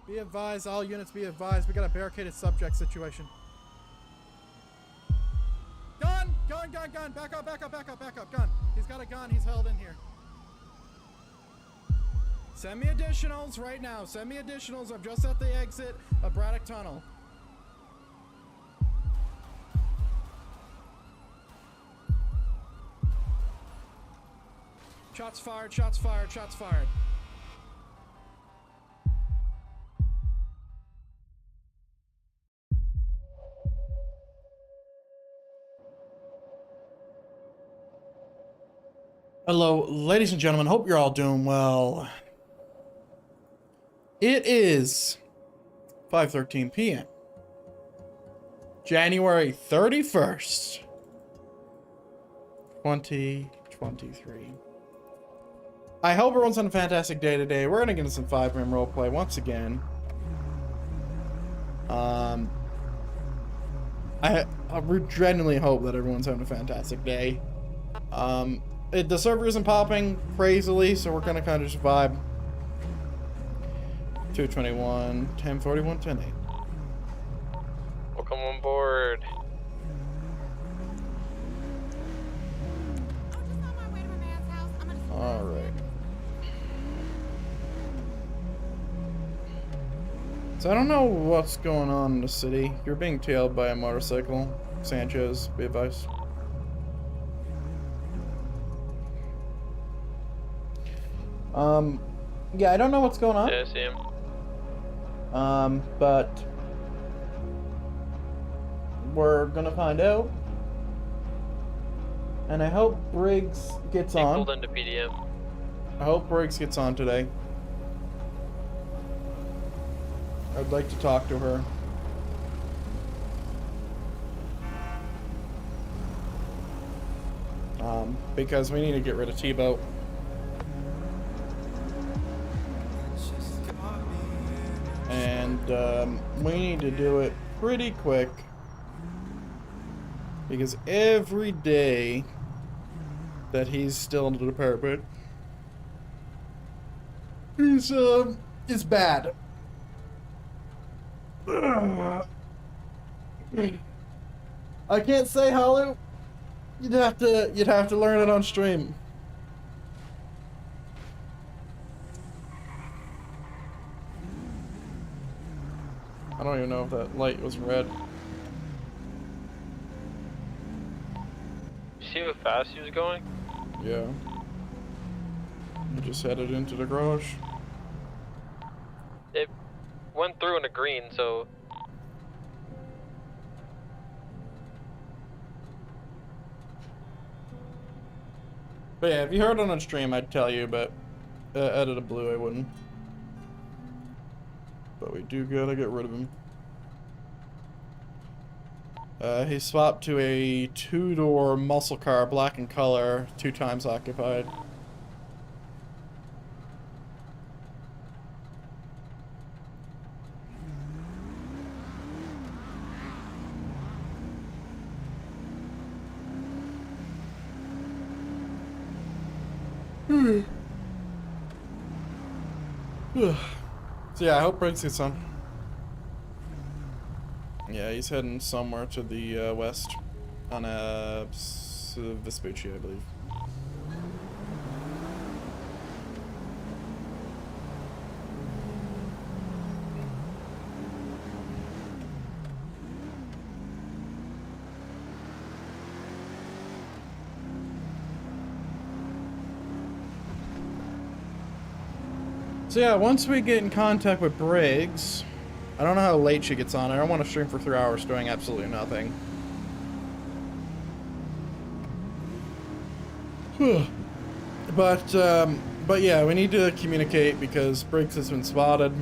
Be advised, all units be advised. We got a barricaded subject situation. Gun! Gun, gun, gun! Back up, back up, back up, back up. Gun. He's got a gun. He's held in here. Send me additionals right now. Send me additionals. I'm just at the exit of Braddock Tunnel. Shots fired, shots fired, shots fired. Hello, ladies and gentlemen. Hope you're all doing well. It is 5:13 p.m. January 31st, 2023. I hope everyone's having a fantastic day today. We're gonna get into some 5-man roleplay once again. I genuinely hope that everyone's having a fantastic day. The server isn't popping crazily, so we're gonna kind of just vibe. 221, 1041, 108. Welcome on board. Alright. So I don't know what's going on in the city. You're being tailed by a motorcycle. Sanchez, be advised. Yeah, I don't know what's going on. Yeah, I see him. But we're gonna find out. And I hope Briggs gets on. Pulled into PDM. I hope Briggs gets on today. I'd like to talk to her. Because we need to get rid of T-Boat. And we need to do it pretty quick. Because every day that he's still in the department is bad. I can't say Hollow. You'd have to learn it on stream. I don't even know if that light was red. You see how fast he was going? Yeah. He just headed into the garage. It went through in a green, so... But yeah, if you heard it on stream, I'd tell you, but out of the blue, I wouldn't. But we do gotta get rid of him. He swapped to a 2-door muscle car, black in color, 2 times occupied. So yeah, I hope Briggs gets on. Yeah, he's heading somewhere to the west on Vespucci, I believe. So yeah, once we get in contact with Briggs, I don't know how late she gets on. I don't want to stream for 3 hours doing absolutely nothing. But yeah, we need to communicate because Briggs has been spotted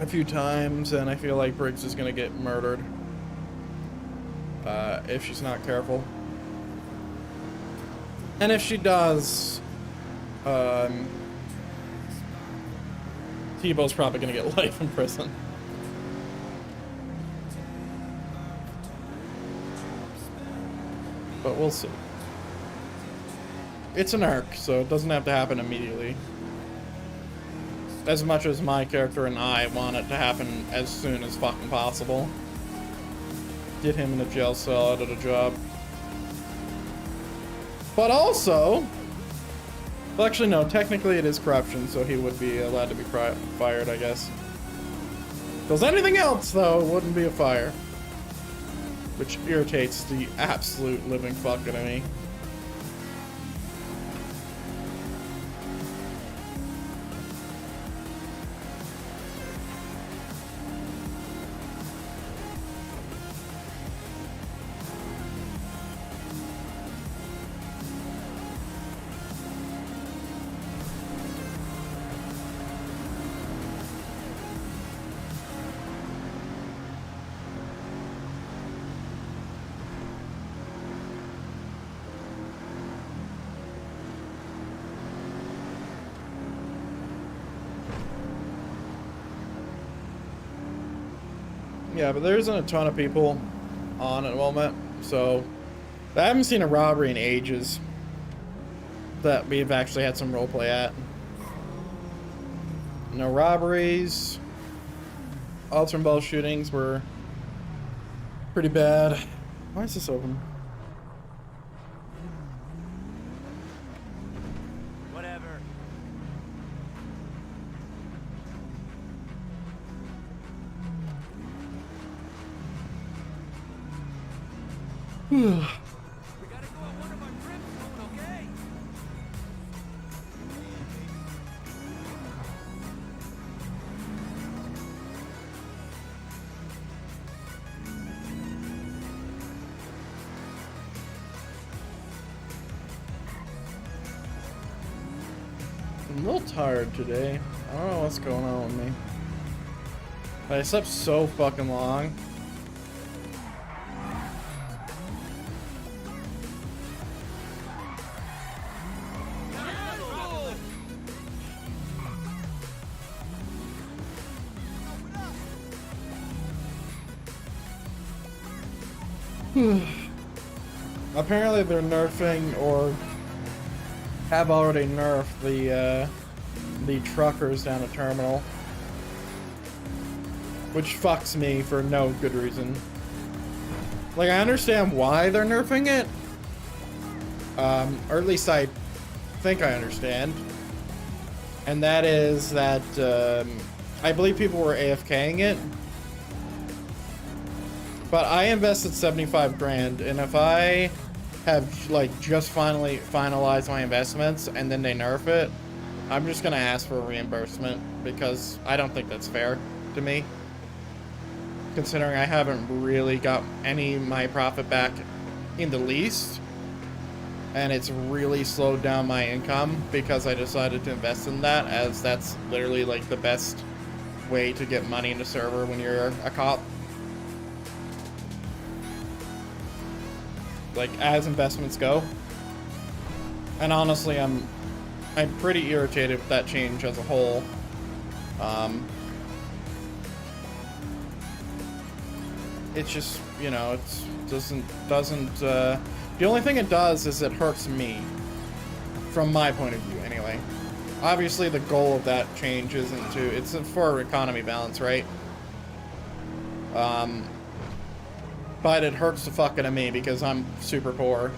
a few times, and I feel like Briggs is gonna get murdered if she's not careful. And if she does, T-Bow's probably gonna get life in prison. But we'll see. It's an arc, so it doesn't have to happen immediately. as much as my character and I want it to happen as soon as fucking possible. Get him in a jail cell out of a job. But also, well, actually no, technically it is corruption, so he would be allowed to be fired, I guess. Because anything else, though, wouldn't be a fire. Which irritates the absolute living fuck out of me. Yeah, but there isn't a ton of people on at the moment, so I haven't seen a robbery in ages that we've actually had some roleplay at. No robberies. Altar and ball shootings were pretty bad. Why is this open? Whatever. We gotta go on one of our trips soon, okay? I'm a little tired today. I don't know what's going on with me. I slept so fucking long. Apparently they're nerfing or have already nerfed the truckers down the terminal, which fucks me for no good reason. Like, I understand why they're nerfing it, or at least I think I understand, and that is that I believe people were AFKing it. But I invested 75 grand, and if I have like just finalized my investments and then they nerf it, I'm just gonna ask for a reimbursement because I don't think that's fair to me. Considering I haven't really got any of my profit back in the least, and it's really slowed down my income because I decided to invest in that, as that's literally like the best way to get money in the server when you're a cop. Like, as investments go. And honestly, I'm pretty irritated with that change as a whole. It's just, you know, it doesn't the only thing it does is it hurts me, from my point of view anyway. Obviously the goal of that change isn't to, it's for economy balance, right? But it hurts the fuck out of me because I'm super poor.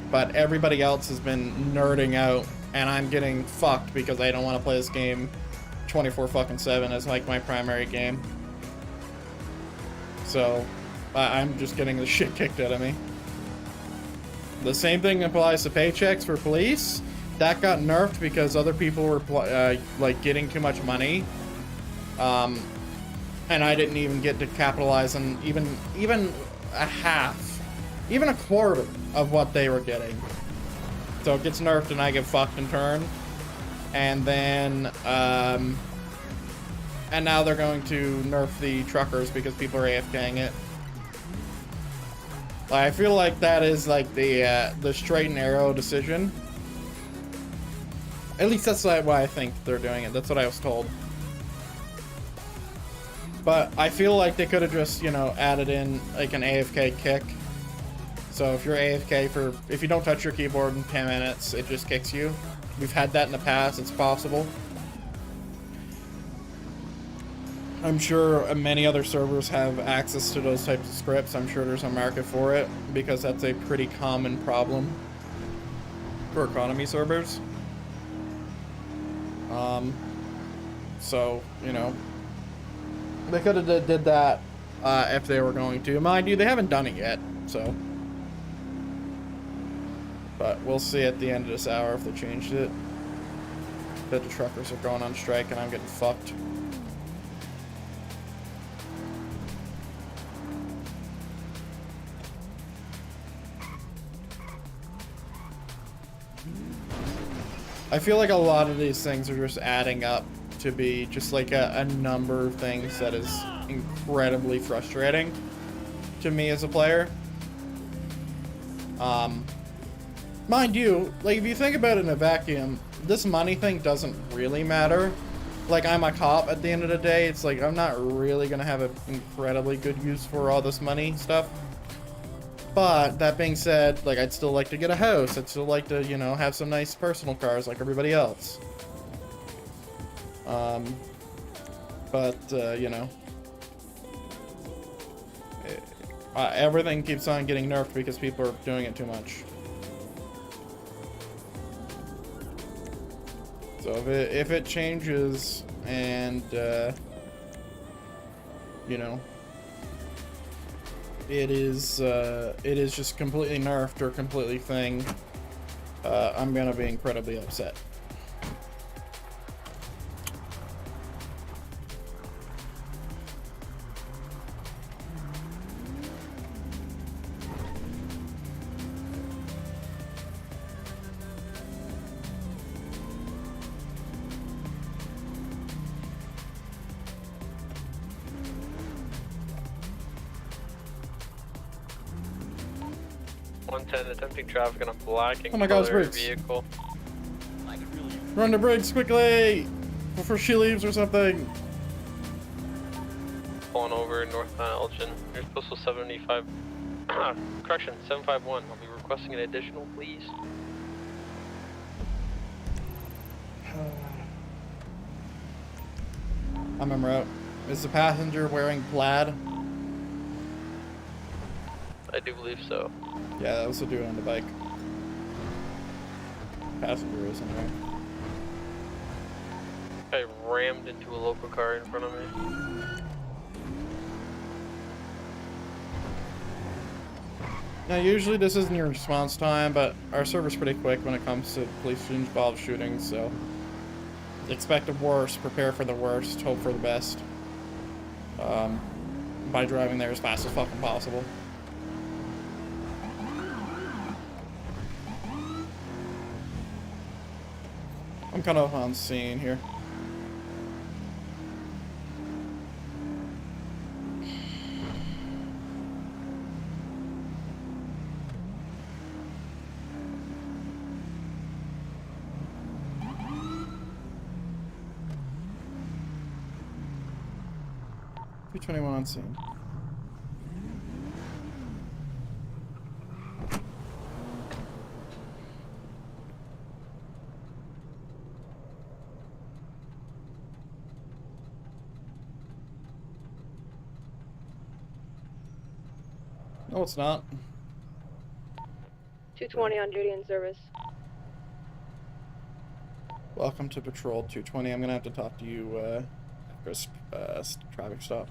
But everybody else has been nerding out, and I'm getting fucked because I don't want to play this game 24/7 as like my primary game. So I'm just getting the shit kicked out of me. The same thing applies to paychecks for police. That got nerfed because other people were like getting too much money. And I didn't even get to capitalize on even a half, even a quarter of what they were getting. So it gets nerfed and I get fucked in turn. And then, and now they're going to nerf the truckers because people are AFKing it. I feel like that is like the straight and narrow decision. At least that's why I think they're doing it. That's what I was told. But I feel like they could have just, you know, added in like an AFK kick. So if you're AFK if you don't touch your keyboard in 10 minutes, it just kicks you. We've had that in the past, it's possible. I'm sure many other servers have access to those types of scripts. I'm sure there's a market for it because that's a pretty common problem for economy servers. So, you know, they could have did that if they were going to. Mind you, they haven't done it yet, so. But we'll see at the end of this hour if they changed it. That the truckers are going on strike and I'm getting fucked. I feel like a lot of these things are just adding up to be just like a number of things that is incredibly frustrating to me as a player. Mind you, like if you think about it in a vacuum, this money thing doesn't really matter. Like I'm a cop at the end of the day, it's like I'm not really gonna have an incredibly good use for all this money stuff. But that being said, like I'd still like to get a house. I'd still like to, you know, have some nice personal cars like everybody else. You know, everything keeps on getting nerfed because people are doing it too much. So if it changes and you know, it is just completely nerfed or completely thing, I'm gonna be incredibly upset. Attempting traffic on a black and Oh my God, it's color brakes. vehicle. Run the brakes quickly before she leaves or something. Pulling over in northbound Elgin. You're postal 75. Correction, 751. I'll be requesting an additional, please. I'm en route. Is the passenger wearing plaid? I do believe so. Yeah, that was a dude on the bike. Passenger is anyway. I rammed into a local car in front of me. Now, usually this isn't your response time, but our server's pretty quick when it comes to police-involved shootings, so expect the worst, prepare for the worst, hope for the best. By driving there as fast as fucking possible. I'm kind of on scene here. $221 on scene. No, it's not. 220 on duty in service. Welcome to Patrol 220. I'm gonna have to talk to you after this traffic stop.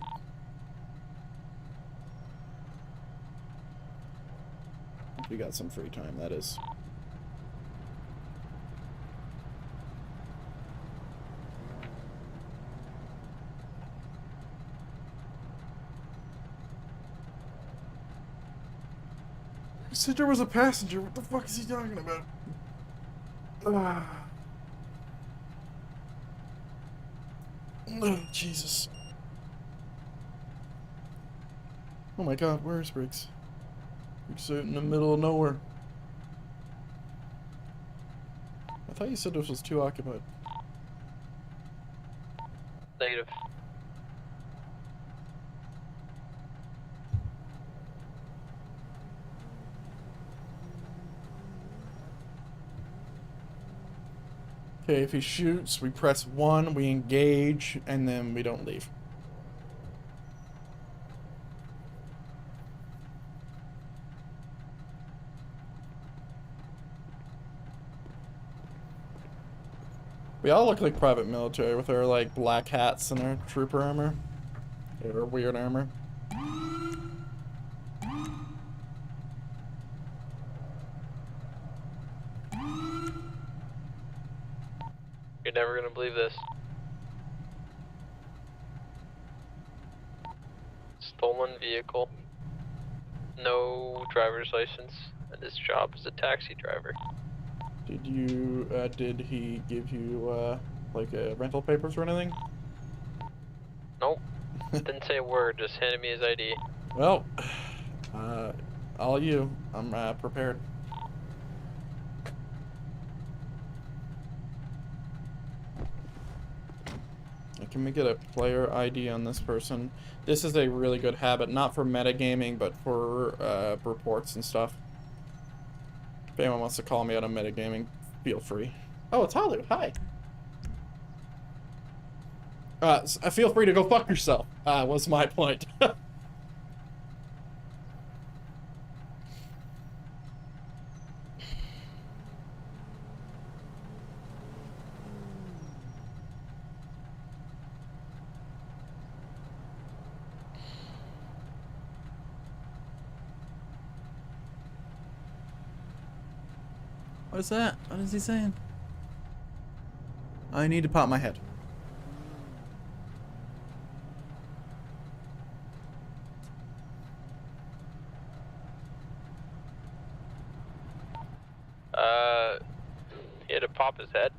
If you got some free time, that is. He said there was a passenger. What the fuck is he talking about? Oh, Jesus. Oh my God, where is Briggs? Briggs out in the middle of nowhere. I thought you said this was too occupied. Negative. Okay, if he shoots, we press 1, we engage, and then we don't leave. We all look like private military with our like black hats and our trooper armor. Or weird armor. You're never gonna believe this. Stolen vehicle. No driver's license. And his job is a taxi driver. Did you, did he give you, like, rental papers or anything? Nope. Didn't say a word, just handed me his ID. Well, all you. I'm, prepared. Can we get a player ID on this person? This is a really good habit, not for metagaming, but for, reports and stuff. If anyone wants to call me out on metagaming, feel free. Oh, it's Halu. Hi. Feel free to go fuck yourself, was my point. What is that? What is he saying? I need to pop my head. He had to pop his head.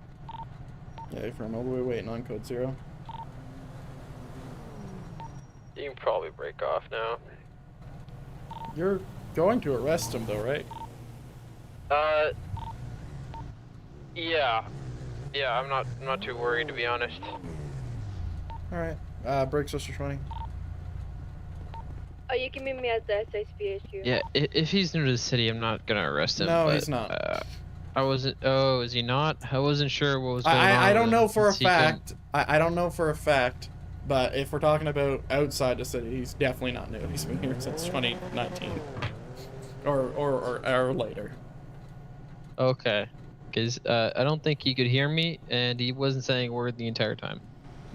Yeah, from all the way waiting on code 0. You can probably break off now. You're going to arrest him though, right? Yeah. Yeah, I'm not too worried, to be honest. Alright. Break Sister 20. Oh, you can meet me at the SASP HQ. Yeah, if he's new to the city, I'm not gonna arrest him. No, but, he's not. I wasn't. Oh, is he not? I wasn't sure what was going on. I don't with know him for a since he couldn't- fact. I don't know for a fact, but if we're talking about outside the city, he's definitely not new. He's been here since 2019. Or later. Okay, because I don't think he could hear me, and he wasn't saying a word the entire time.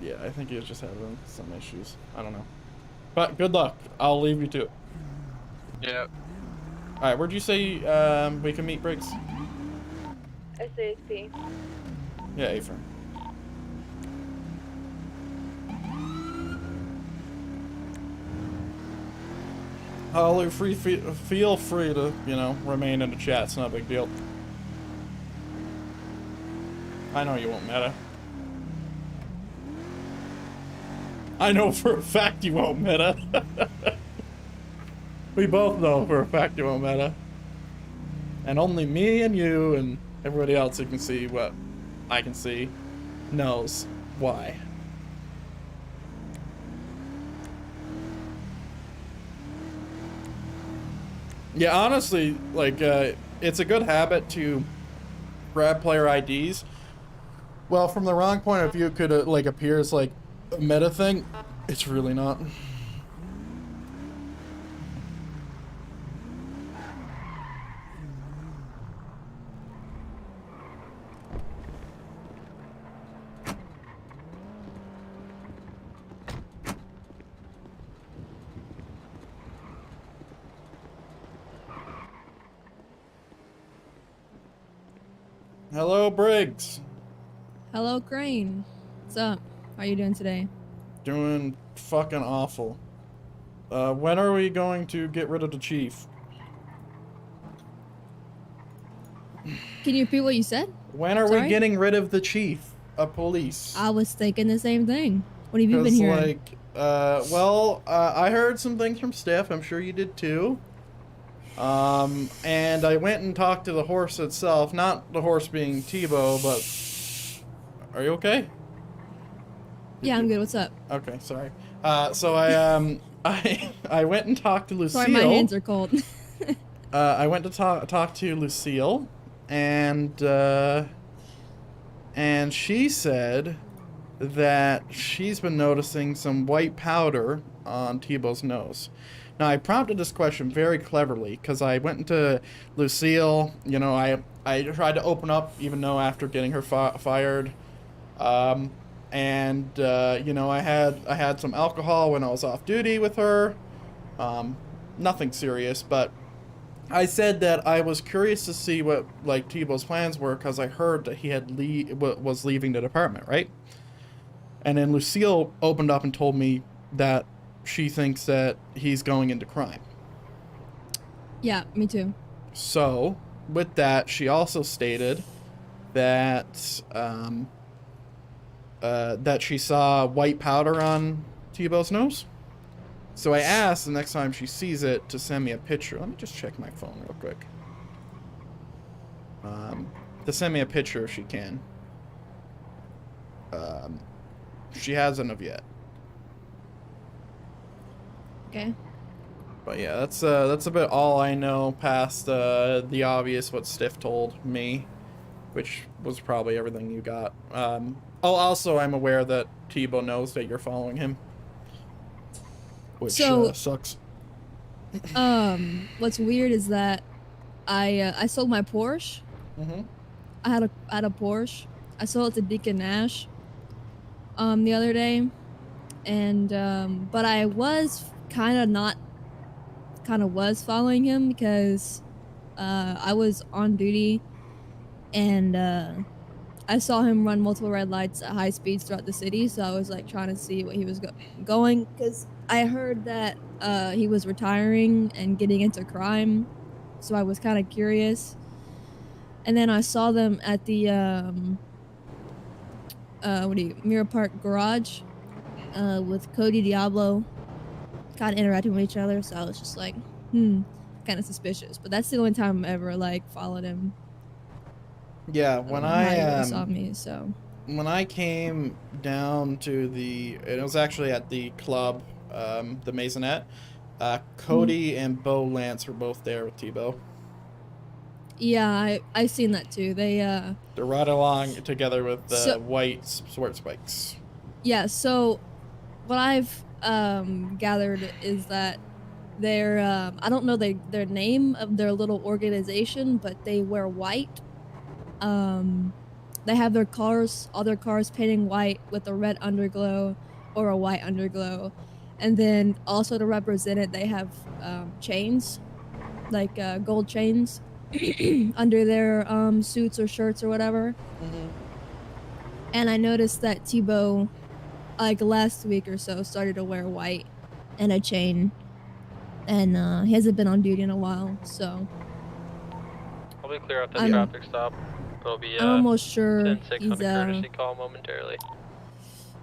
Yeah, I think he was just having some issues. I don't know. But good luck. I'll leave you to it. Yeah. Alright, where'd you say we can meet Briggs? SASP. Yeah, Ephraim. Holly, feel free to, you know, remain in the chat. It's not a big deal. I know you won't meta. I know for a fact you won't meta. We both know for a fact you won't meta. And only me and you and everybody else who can see what I can see knows why. Yeah, honestly, like, it's a good habit to grab player IDs. Well, from the wrong point of view, it could, like, appear as, like, a meta thing. It's really not. Hello, Briggs. Hello, Crane. What's up? How you doing today? Doing fucking awful. When are we going to get rid of the chief? Can you repeat what you said? When are we Sorry? getting rid of the chief of police? I was thinking the same thing. What have you been hearing? Like, I heard some things from Steph. I'm sure you did too. And I went and talked to the horse itself. Not the horse being Tebow, but... Are you okay? Yeah, I'm good. What's up? Okay, sorry. So I went and talked to Lucille. Sorry, my hands are cold. I went to talk to Lucille, and she said that she's been noticing some white powder on Tebow's nose. Now, I prompted this question very cleverly, because I went into Lucille, you know, I tried to open up, even though after getting her fired, And you know, I had some alcohol when I was off duty with her. Nothing serious, but I said that I was curious to see what like Tebow's plans were because I heard that he had was leaving the department, right? And then Lucille opened up and told me that she thinks that he's going into crime. Yeah, me too. So, with that, she also stated that that she saw white powder on Tebow's nose. So I asked the next time she sees it to send me a picture. Let me just check my phone real quick. To send me a picture if she can. She hasn't of yet. Okay. But yeah, that's about all I know past the obvious what Stiff told me, which was probably everything you got. Oh, also I'm aware that Tebow knows that you're following him, which sucks. What's weird is that I sold my Porsche. Mm-hmm. I had a Porsche. I sold it to Deacon Nash the other day, and but I was kind of was following him because I was on duty, and I saw him run multiple red lights at high speeds throughout the city. So I was like trying to see what he was going, because I heard that he was retiring and getting into crime, so I was kind of curious. And then I saw them at the Mirror Park garage with Cody Diablo, kind of interacting with each other. So I was just like, kind of suspicious. But that's the only time I ever like followed him. Yeah, when Not he really saw me, so when I came down to it was actually at the club, the Maisonette. Cody and Bo Lance were both there with Tebow. yeah, I seen that too. They're right along together with the white sport spikes. Yeah, so what I've gathered is that they're I don't know their name of their little organization, but they wear white. They have all their cars painting white with a red underglow or a white underglow. And then also to represent it, they have chains, like gold chains under their suits or shirts or whatever. Mm-hmm. And I noticed that Tebow, like last week or so, started to wear white and a chain. And he hasn't been on duty in a while, so I'll be clear out that traffic stop. It'll be I'm almost sure 10-6 he's on a courtesy call momentarily.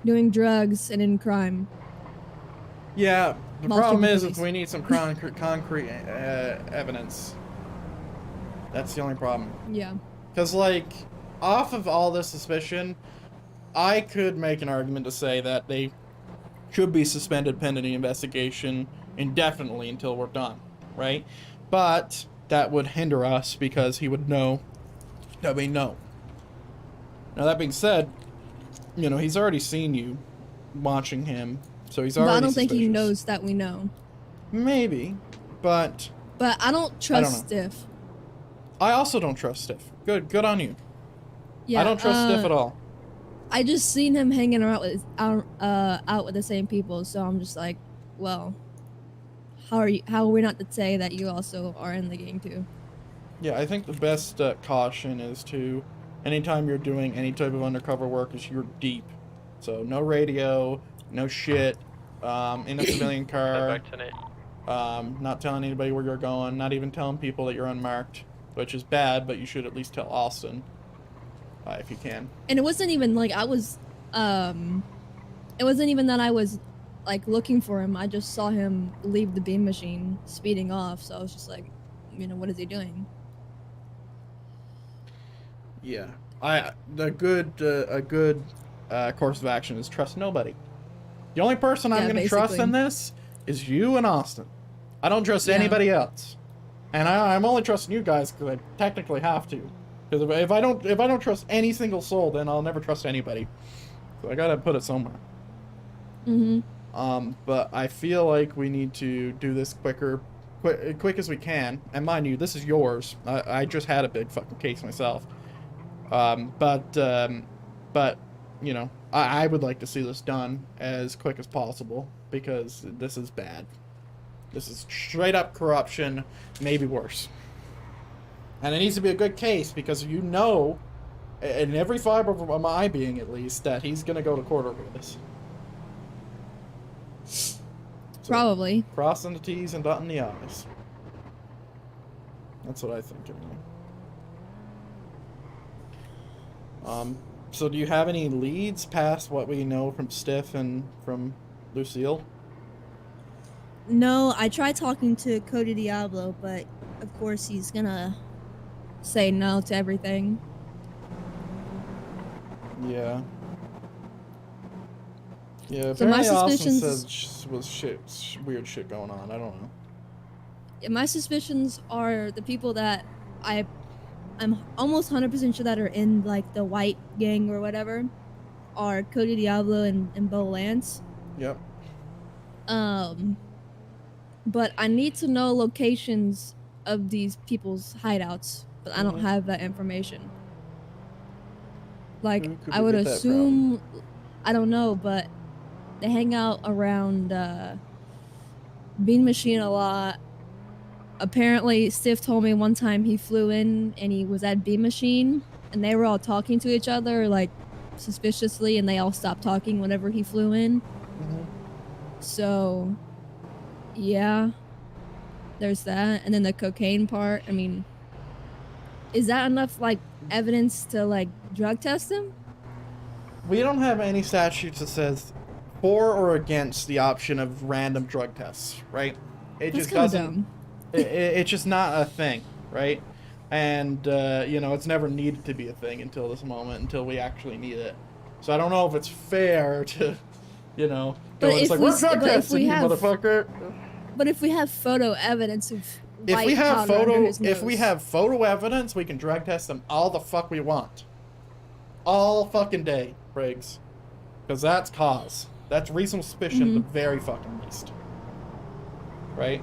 doing drugs and in crime. Yeah, the Multiple problem is police. we need some concrete evidence. That's the only problem. Yeah. Because, like, off of all this suspicion, I could make an argument to say that they should be suspended pending the investigation indefinitely until we're done, right? But that would hinder us because he would know that we know. Now, that being said, you know, he's already seen you watching him, so he's already But I don't think he suspicious. knows that we know. Maybe, but But I don't trust know. Stiff. I also don't trust Stiff. Good on you. Yeah, I don't trust Stiff at all. I just seen him hanging around with out with the same people, so I'm just like, well, how are we not to say that you also are in the gang too? Yeah, I think the best caution is to, anytime you're doing any type of undercover work, is you're deep. So no radio, no shit, in a civilian car, Back tonight. not telling anybody where you're going, not even telling people that you're unmarked, which is bad, but you should at least tell Austin, if you can. And it wasn't even like I was, it wasn't even that I was like looking for him. I just saw him leave the beam machine speeding off, so I was just like, you know, what is he doing? Yeah, a good course of action is trust nobody. The only person I'm Yeah, going to trust in basically. this is you and Austin. I don't trust Yeah. anybody else, and I'm only trusting you guys because I technically have to. Because if I don't trust any single soul, then I'll never trust anybody. So I gotta put it somewhere. Mm-hmm. But I feel like we need to do this quick as we can. And mind you, this is yours. I just had a big fucking case myself. But you know, I would like to see this done as quick as possible because this is bad. This is straight up corruption, maybe worse. And it needs to be a good case because you know, in every fiber of my being at least, that he's going to go to court over this. So, Probably. crossing the T's and dotting the I's. That's what I think anyway. So do you have any leads past what we know from Stiff and from Lucille? No, I tried talking to Cody Diablo, but of course he's gonna say no to everything. Yeah. Yeah, So my apparently Austin suspicions- said weird shit going on. I don't know. Yeah, my suspicions are the people that I'm almost 100% sure that are in like the white gang or whatever are Cody Diablo and Bo Lance. Yep. But I need to know locations of these people's hideouts, but I don't have that information. Like, Who could I we would get that assume, I don't know, but they hang out around Bean Machine a lot. Apparently, Stiff told me one time he flew in and he was at Bean Machine and they were all talking to each other, like, suspiciously, and they all stopped talking whenever he flew in. So, yeah, there's that. And then the cocaine part, I mean, is that enough, like, evidence to, like, drug test him? We don't have any statutes that says for or against the option of random drug tests, right? It That's just kinda doesn't. dumb. It's just not a thing, right? And you know, it's never needed to be a thing until this moment, until we actually need it. So I don't know if it's fair to, you know, go But and it's if like we we're s- drug but if testing we you, have- motherfucker. But if we have photo evidence of If white we have powder under photo, his if we nose- have photo evidence, we can drug test them all the fuck we want, all fucking day, Briggs, because that's cause. That's reasonable suspicion, at the very fucking least, right?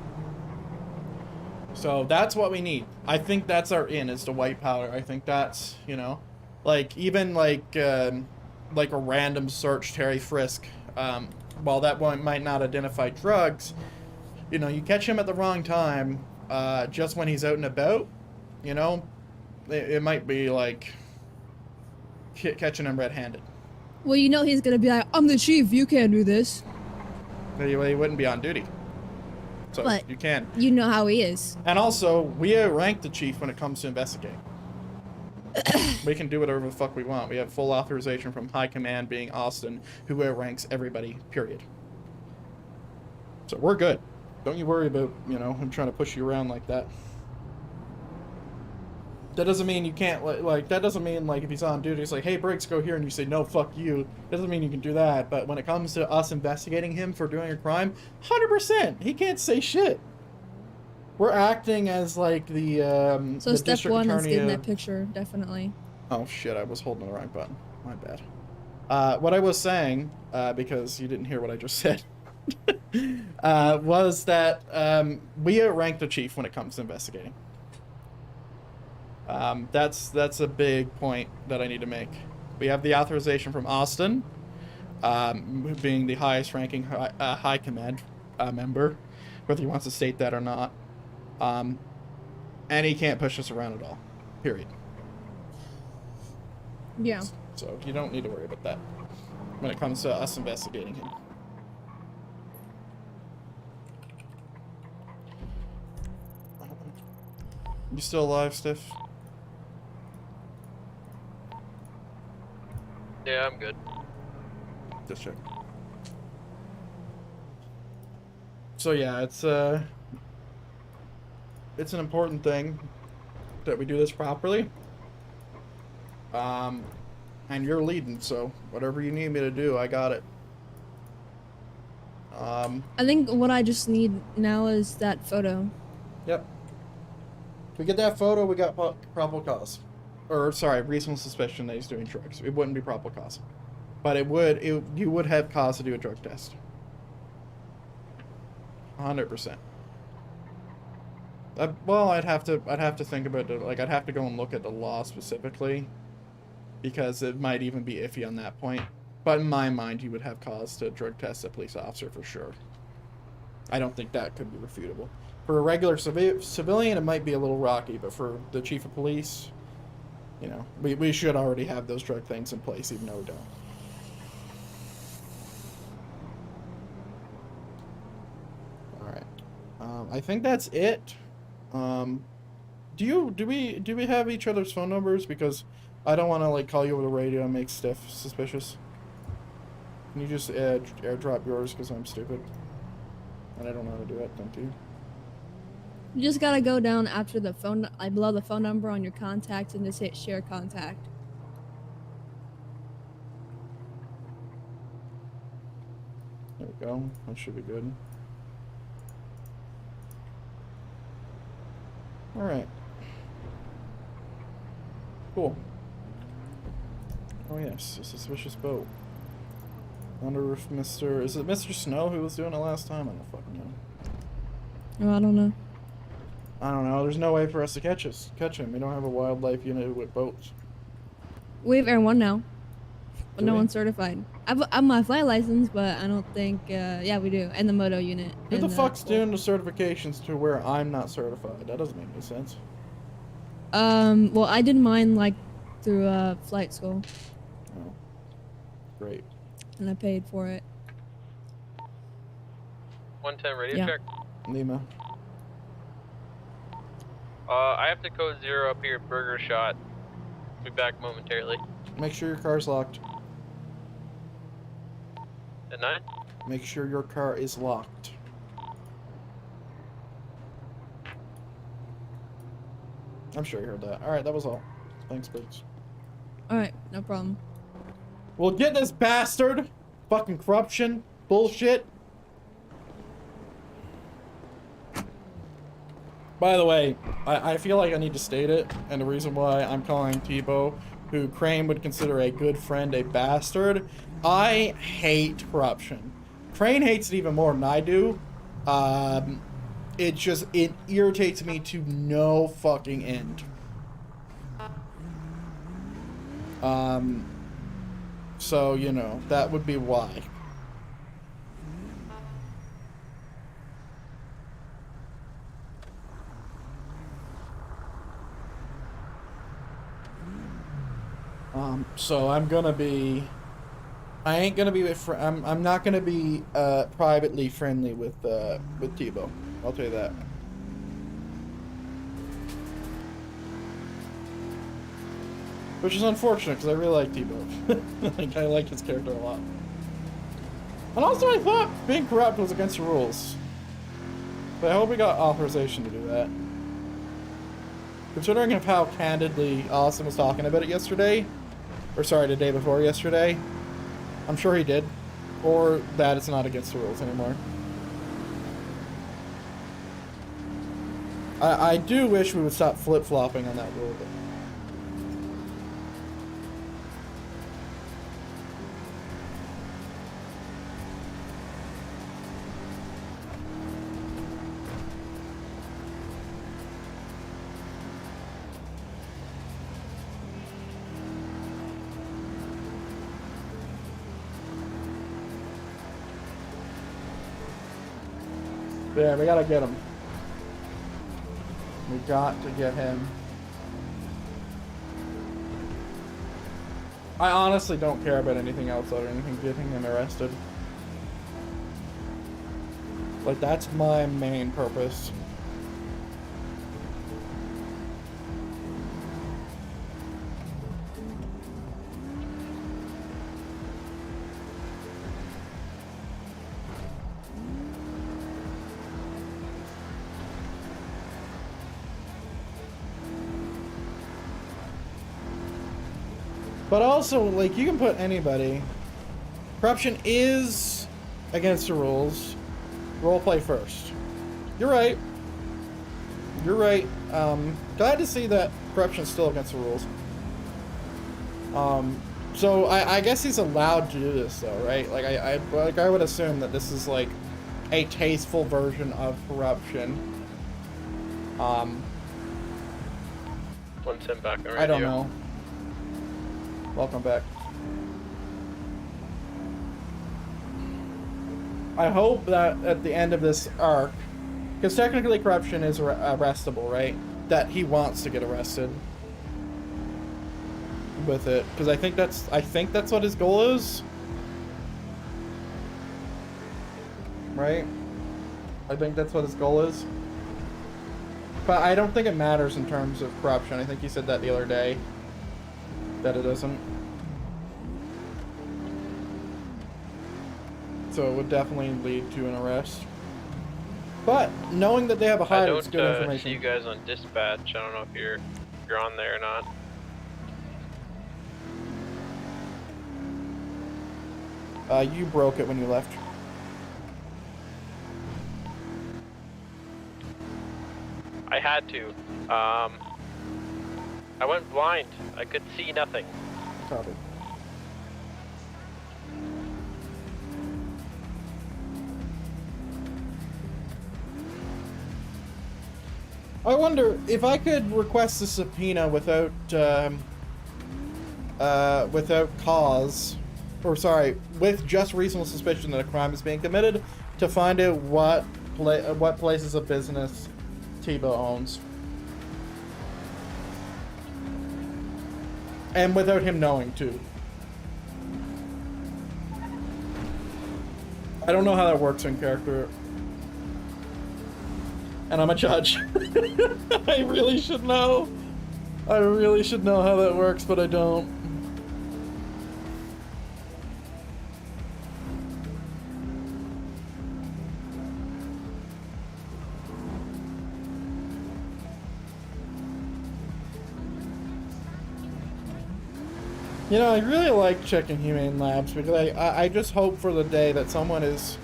So that's what we need. I think that's our in, is the white powder. I think that's, you know, like even like a random search, Terry Frisk. While that one might not identify drugs, you know, you catch him at the wrong time, just when he's out and about, you know, it might be like catching him red-handed. Well, you know he's gonna be like, I'm the chief, you can't do this. He wouldn't be on duty. So But- you can. You know how he is. And also, we outrank the chief when it comes to investigating. We can do whatever the fuck we want. We have full authorization from High Command, being Austin, who outranks everybody, period. So we're good. Don't you worry about, you know, him trying to push you around like that. That doesn't mean you can't, like, that doesn't mean, like, if he's on duty, it's like, hey, Briggs, go here, and you say, no, fuck you. Doesn't mean you can do that, but when it comes to us investigating him for doing a crime, 100%, he can't say shit. We're acting as, like, the So step district one is attorney getting of- that picture, definitely. Oh, shit, I was holding the wrong button. My bad. What I was saying, because you didn't hear what I just said, was that we outrank the chief when it comes to investigating. That's a big point that I need to make. We have the authorization from Austin, being the highest ranking high command member, whether he wants to state that or not. And he can't push us around at all. Period. Yeah. So you don't need to worry about that when it comes to us investigating him. You still alive, Stiff? Yeah, I'm good. Just check. So yeah, it's an important thing that we do this properly. And you're leading, so whatever you need me to do, I got it. I think what I just need now is that photo. Yep. If we get that photo, we got probable cause. Or, sorry, reasonable suspicion that he's doing drugs. It wouldn't be probable cause. But you would have cause to do a drug test. 100%. Well, I'd have to think about it. Like, I'd have to go and look at the law specifically because it might even be iffy on that point. But in my mind, he would have cause to drug test a police officer for sure. I don't think that could be refutable. For a regular civilian, it might be a little rocky, but for the chief of police, you know, we should already have those drug things in place, even though we don't. All right, I think that's it. Do we have each other's phone numbers? Because I don't want to like call you over the radio and make stuff suspicious. Can you just airdrop yours because I'm stupid and I don't know how to do it? Don't you? You just gotta go down after the phone, like below the phone number on your contacts, and just hit share contact. There we go. That should be good. All right. Cool. Oh yes, a suspicious boat. Wonder if is it Mr. Snow who was doing it last time? I don't fucking know. Oh, I don't know. I don't know. There's no way for us to catch him. We don't have a wildlife unit with boats. We have Air 1 now, but Do no we? one's certified. I'm my flight license, but I don't think. Yeah, we do, and the moto unit. Who the and, fuck's doing the certifications to where I'm not certified? That doesn't make any sense. Well, I did mine like through flight school, Oh, great. and I paid for it. 110 radio Yeah. check. Lima. I have to code 0 up here, burger shot. Be back momentarily. Make sure your car's locked. At 9? Make sure your car is locked. I'm sure you heard that. Alright, that was all. Thanks, bitch. All right, no problem. We'll get this bastard! Fucking corruption. Bullshit. By the way, I feel like I need to state it, and the reason why I'm calling Tebow, who Crane would consider a good friend, a bastard. I hate corruption. Crane hates it even more than I do. It irritates me to no fucking end. So, you know, that would be why. So I'm gonna be, I ain't gonna be with, I'm not gonna be, privately friendly with Tebow. I'll tell you that. Which is unfortunate, because I really like Tebow. Like, I like his character a lot. And also, I thought being corrupt was against the rules. But I hope we got authorization to do that. Considering of how candidly Austin was talking about it yesterday, or sorry, the day before yesterday, I'm sure he did. Or that it's not against the rules anymore. I do wish we would stop flip-flopping on that rule, but... Yeah, we gotta get him. We got to get him. I honestly don't care about anything else other than getting him arrested. Like, that's my main purpose. But also, like, you can put anybody. Corruption is against the rules. Roleplay first. You're right. You're right. Glad to see that corruption's still against the rules. So I guess he's allowed to do this, though, right? Like, I would assume that this is like a tasteful version of corruption. 110 back on radio. I don't know. Welcome back. I hope that at the end of this arc, because technically corruption is arrestable, right? That he wants to get arrested with it, because I think that's what his goal is, right? I think that's what his goal is. But I don't think it matters in terms of corruption. I think he said that the other day, that it doesn't. So it would definitely lead to an arrest. But knowing that they have a hide is good information. I don't see you guys on dispatch. I don't know if you're on there or not. You broke it when you left. I had to. I went blind. I could see nothing. Copy. I wonder if I could request a subpoena without cause, or sorry, with just reasonable suspicion that a crime is being committed, to find out what places of business Tebow owns, and without him knowing too. I don't know how that works in character. And I'm a judge. I really should know. I really should know how that works, but I don't. You know, I really like checking Humane Labs because I just hope for the day that someone is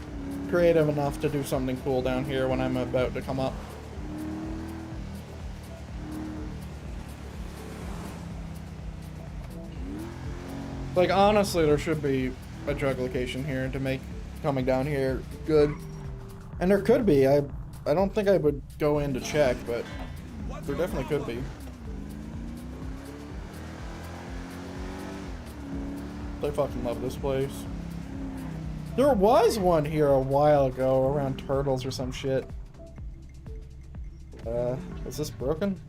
creative enough to do something cool down here when I'm about to come up. Like, honestly, there should be a drug location here to make coming down here good. And there could be. I don't think I would go in to check, but there definitely could be. I fucking love this place. There was one here a while ago around turtles or some shit. Is this broken?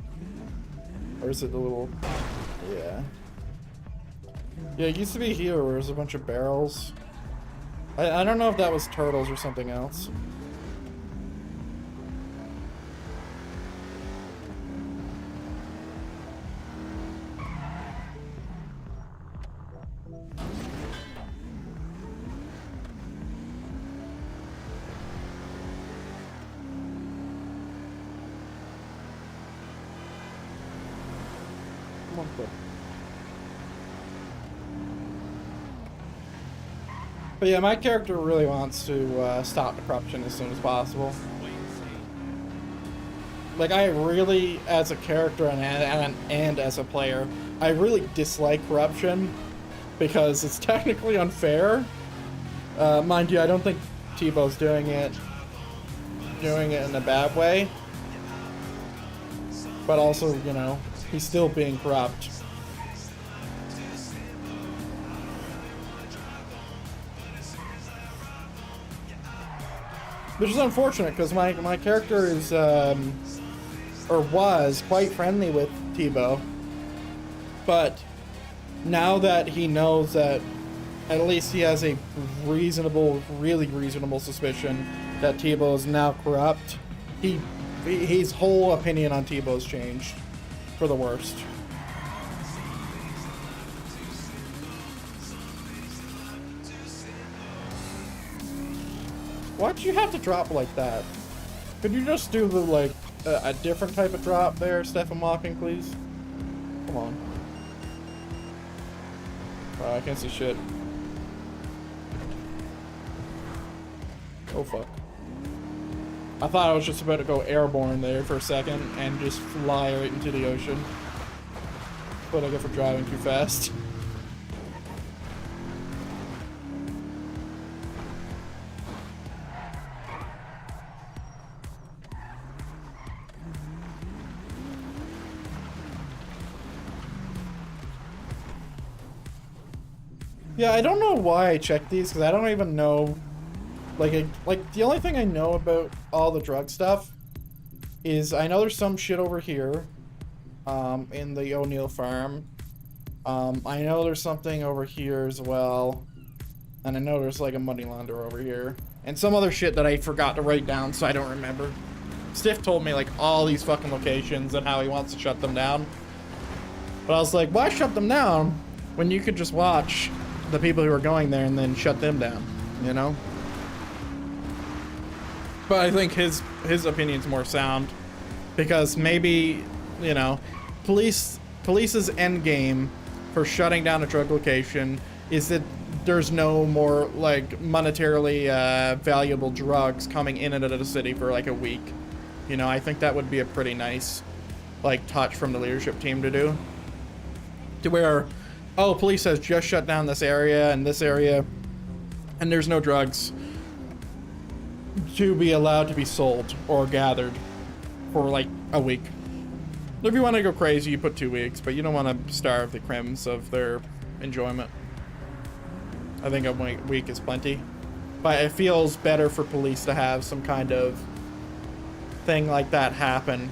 Or is it the little... Yeah. Yeah, it used to be here where there's a bunch of barrels. I don't know if that was turtles or something else. But yeah, my character really wants to stop the corruption as soon as possible. Like, I really, as a character and as a player, I really dislike corruption because it's technically unfair. Mind you, I don't think Tebow's doing it in a bad way. But also, you know, he's still being corrupt. Which is unfortunate because my character is, or was, quite friendly with Tebow. But now that he knows that at least he has a reasonable, really reasonable suspicion that Tebow is now corrupt, his whole opinion on Tebow's changed for the worst. Why'd you have to drop like that? Could you just do the, like, a different type of drop there, Stefan Mocking, please? Come on. Oh, I can't see shit. Oh, fuck. I thought I was just about to go airborne there for a second and just fly right into the ocean. What I get for driving too fast. Yeah, I don't know why I checked these, because I don't even know. Like, the only thing I know about all the drug stuff is I know there's some shit over here, in the O'Neill farm. I know there's something over here as well. And I know there's like a money launderer over here. And some other shit that I forgot to write down, so I don't remember. Stiff told me like all these fucking locations and how he wants to shut them down. But I was like, why shut them down when you could just watch the people who are going there and then shut them down, you know? But I think his opinion's more sound, because maybe, you know, police's end game for shutting down a drug location is that there's no more like monetarily valuable drugs coming in and out of the city for like a week. You know, I think that would be a pretty nice like touch from the leadership team to do. To where, oh, police has just shut down this area and there's no drugs to be allowed to be sold or gathered for like a week. If you want to go crazy, you put 2 weeks, but you don't want to starve the crims of their enjoyment. I think a week is plenty. But it feels better for police to have some kind of thing like that happen,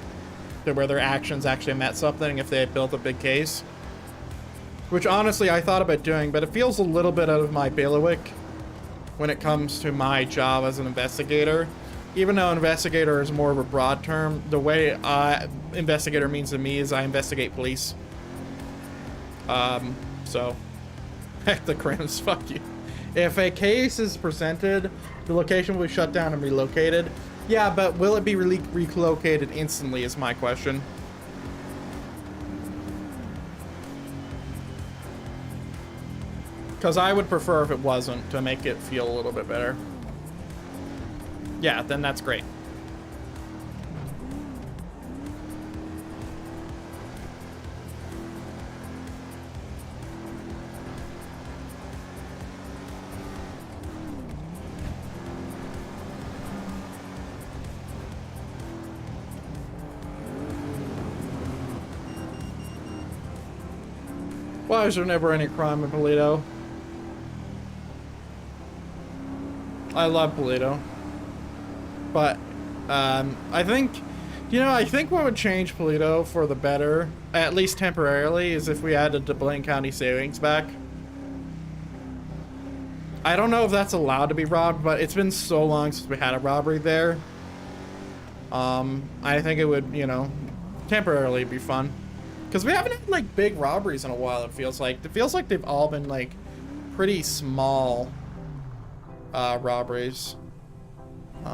to where their actions actually meant something if they had built a big case. Which honestly I thought about doing, but it feels a little bit out of my bailiwick when it comes to my job as an investigator. Even though investigator is more of a broad term, the way investigator means to me is I investigate police. So, heck the crims, fuck you. If a case is presented, the location will be shut down and relocated. Yeah, but will it be relocated instantly is my question. Because I would prefer if it wasn't, to make it feel a little bit better. Yeah, then that's great. Why is there never any crime in Polito? I love Polito. But, I think, you know, I think what would change Polito for the better, at least temporarily, is if we added the Blaine County savings back. I don't know if that's allowed to be robbed, but it's been so long since we had a robbery there. I think it would, you know, temporarily be fun. Because we haven't had, like, big robberies in a while, it feels like. It feels like they've all been, like, pretty small, robberies.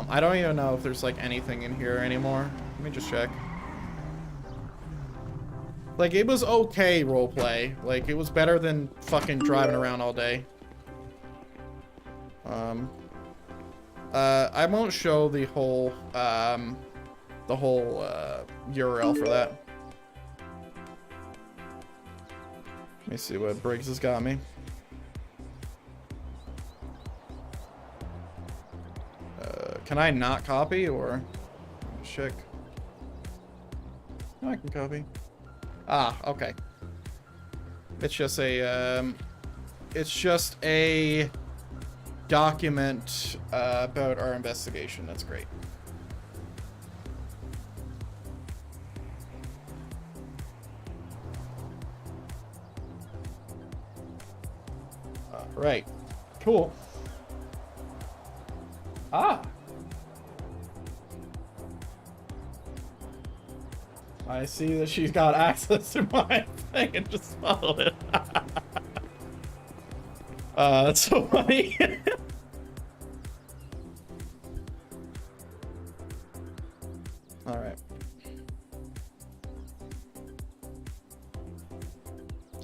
I don't even know if there's, like, anything in here anymore. Let me just check. Like, it was okay roleplay. Like, it was better than fucking driving around all day. I won't show the whole URL for that. Let me see what Briggs has got me. Can I not copy, or check? No, I can copy. Ah, okay. It's just a document about our investigation. That's great. Right. Cool. Ah. I see that she's got access to my thing and just followed it. That's so funny. All right.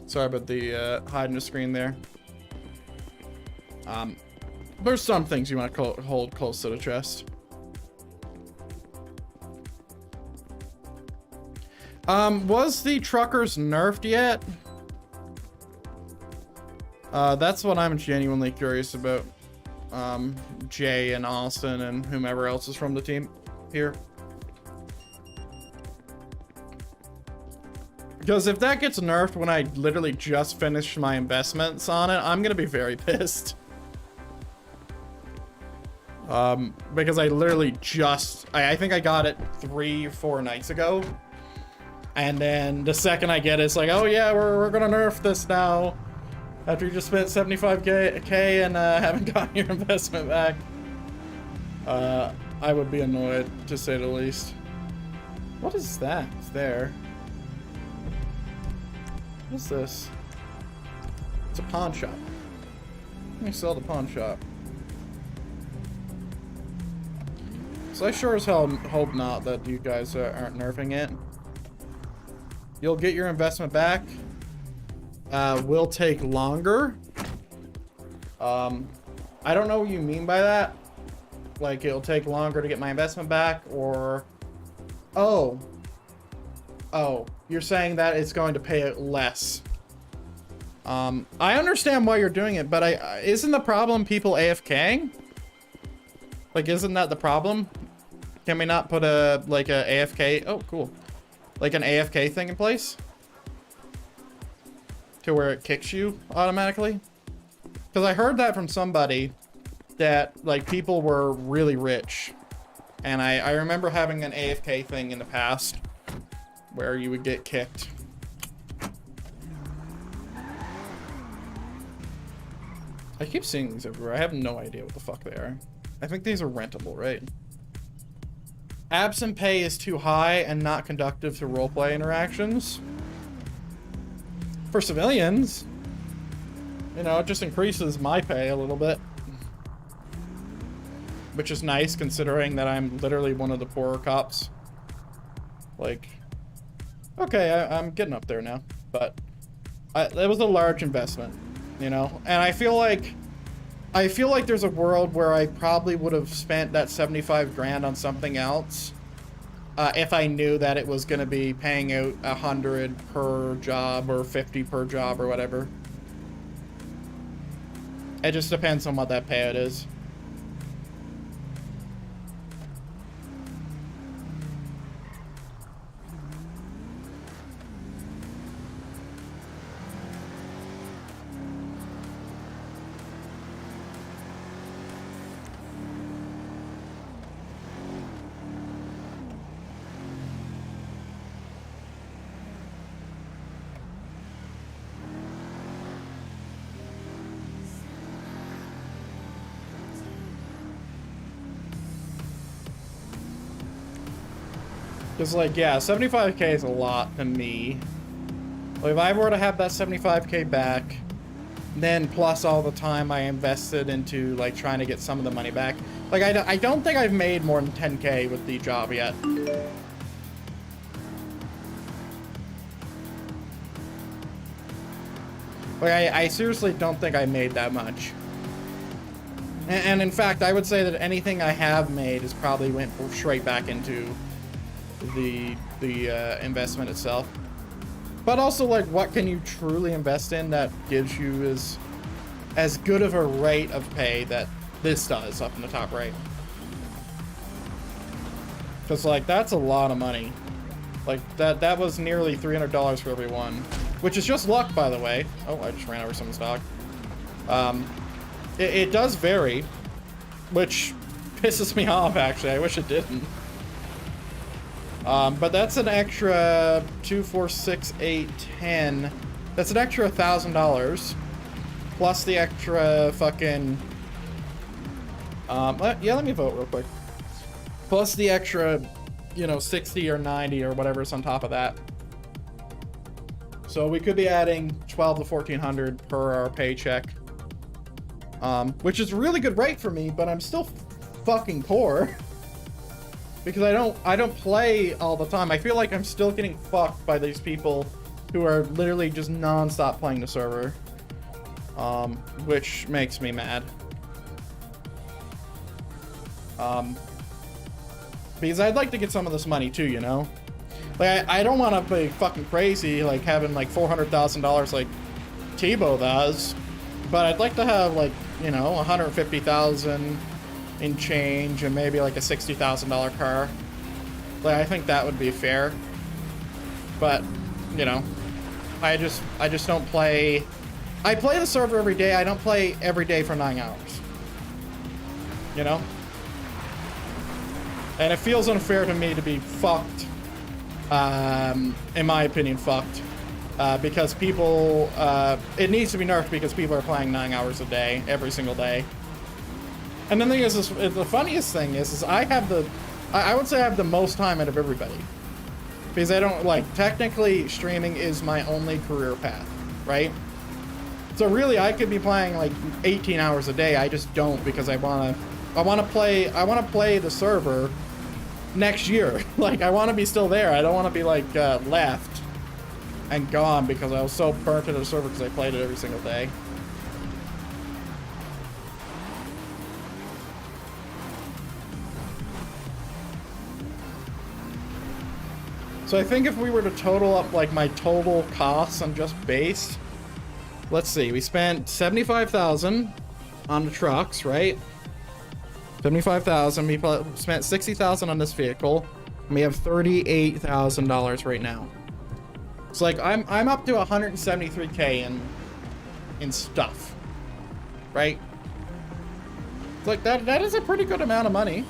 Sorry about the hiding the screen there. There's some things you want to hold close to the chest. Was the truckers nerfed yet? That's what I'm genuinely curious about. Jay and Austin and whomever else is from the team here. Because if that gets nerfed when I literally just finished my investments on it, I'm gonna be very pissed. Because I literally just, I think I got it 3-4 nights ago. And then the second I get it, it's like, oh yeah, we're gonna nerf this now. After you just spent 75k and haven't gotten your investment back. I would be annoyed, to say the least. What is that? It's there. What's this? It's a pawn shop. Let me sell the pawn shop. So I sure as hell hope not that you guys aren't nerfing it. You'll get your investment back. Will take longer. I don't know what you mean by that. Like, it'll take longer to get my investment back, or... Oh, you're saying that it's going to pay less. I understand why you're doing it, but isn't the problem people AFKing? Like, isn't that the problem? Can we not put a AFK? Oh, cool. Like an AFK thing in place? To where it kicks you automatically? Because I heard that from somebody that, like, people were really rich. And I remember having an AFK thing in the past where you would get kicked. I keep seeing these everywhere. I have no idea what the fuck they are. I think these are rentable, right? Absent pay is too high and not conductive to roleplay interactions. For civilians, you know, it just increases my pay a little bit. Which is nice, considering that I'm literally one of the poorer cops. Like, okay, I'm getting up there now, but it was a large investment, you know? And I feel like there's a world where I probably would have spent that 75 grand on something else if I knew that it was going to be paying out 100 per job or 50 per job or whatever. It just depends on what that payout is. Because, like, yeah, 75k is a lot to me. Like, if I were to have that 75k back, then plus all the time I invested into, like, trying to get some of the money back. Like, I don't think I've made more than 10k with the job yet. Like, I seriously don't think I made that much. And in fact, I would say that anything I have made is probably went straight back into the investment itself. But also, like, what can you truly invest in that gives you as good of a rate of pay that this does up in the top right? Because, like, that's a lot of money. Like, that was nearly $300 for every one, which is just luck, by the way. Oh, I just ran over someone's dog. It does vary, which pisses me off, actually. I wish it didn't. But that's an extra 2, 4, 6, 8, 10. That's an extra $1,000 plus the extra fucking. Yeah, let me vote real quick. Plus the extra, you know, 60 or 90 or whatever's on top of that. So we could be adding 12 to 1,400 per our paycheck, which is a really good rate for me. But I'm still fucking poor. Because I don't play all the time. I feel like I'm still getting fucked by these people who are literally just non-stop playing the server. Which makes me mad. Because I'd like to get some of this money too, you know? Like, I don't want to be fucking crazy, like having like $400,000 like Tebow does. But I'd like to have, like, you know, 150,000 in change and maybe like a $60,000 car. Like, I think that would be fair. But you know, I just don't play. I play the server every day. I don't play every day for 9 hours. You know? And it feels unfair to me to be fucked, in my opinion, fucked. Because people, it needs to be nerfed because people are playing 9 hours a day, every single day. And the thing is the funniest thing is I have I would say I have the most time out of everybody. Because I don't, like, technically streaming is my only career path, right? So really I could be playing like 18 hours a day. I just don't because I want to play the server next year. Like, I want to be still there. I don't want to be like left and gone because I was so burnt to the server because I played it every single day. So I think if we were to total up like my total costs on just base, let's see, we spent 75,000 on the trucks, right? 75,000. We spent 60,000 on this vehicle. And we have $38,000 right now. It's like I'm up to 173K in stuff, right? It's like that is a pretty good amount of money.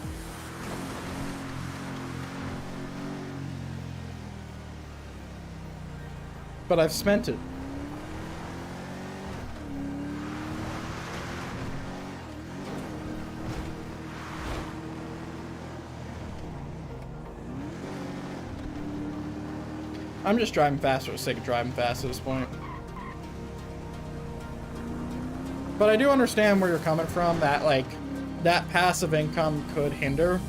But I've spent it. I'm just driving fast for the sake of driving fast at this point. But I do understand where you're coming from, that like that passive income could hinder.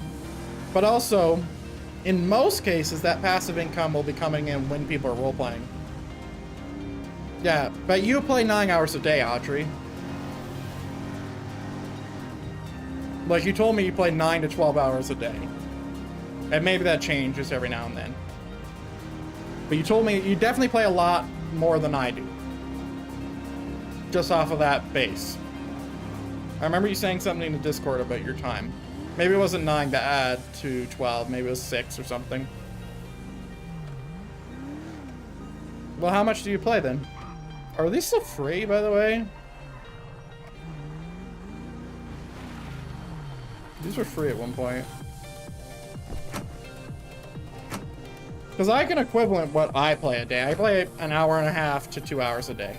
But also, in most cases, that passive income will be coming in when people are role playing. Yeah, but you play 9 hours a day, Audrey. Like, you told me you play 9 to 12 hours a day. And maybe that changes every now and then. But you told me you definitely play a lot more than I do. Just off of that base. I remember you saying something in the Discord about your time. Maybe it wasn't 9 to add to 12. Maybe it was 6 or something. Well, how much do you play then? Are these still free, by the way? These were free at one point. Because I can equivalent what I play a day. I play an hour and a half to 2 hours a day.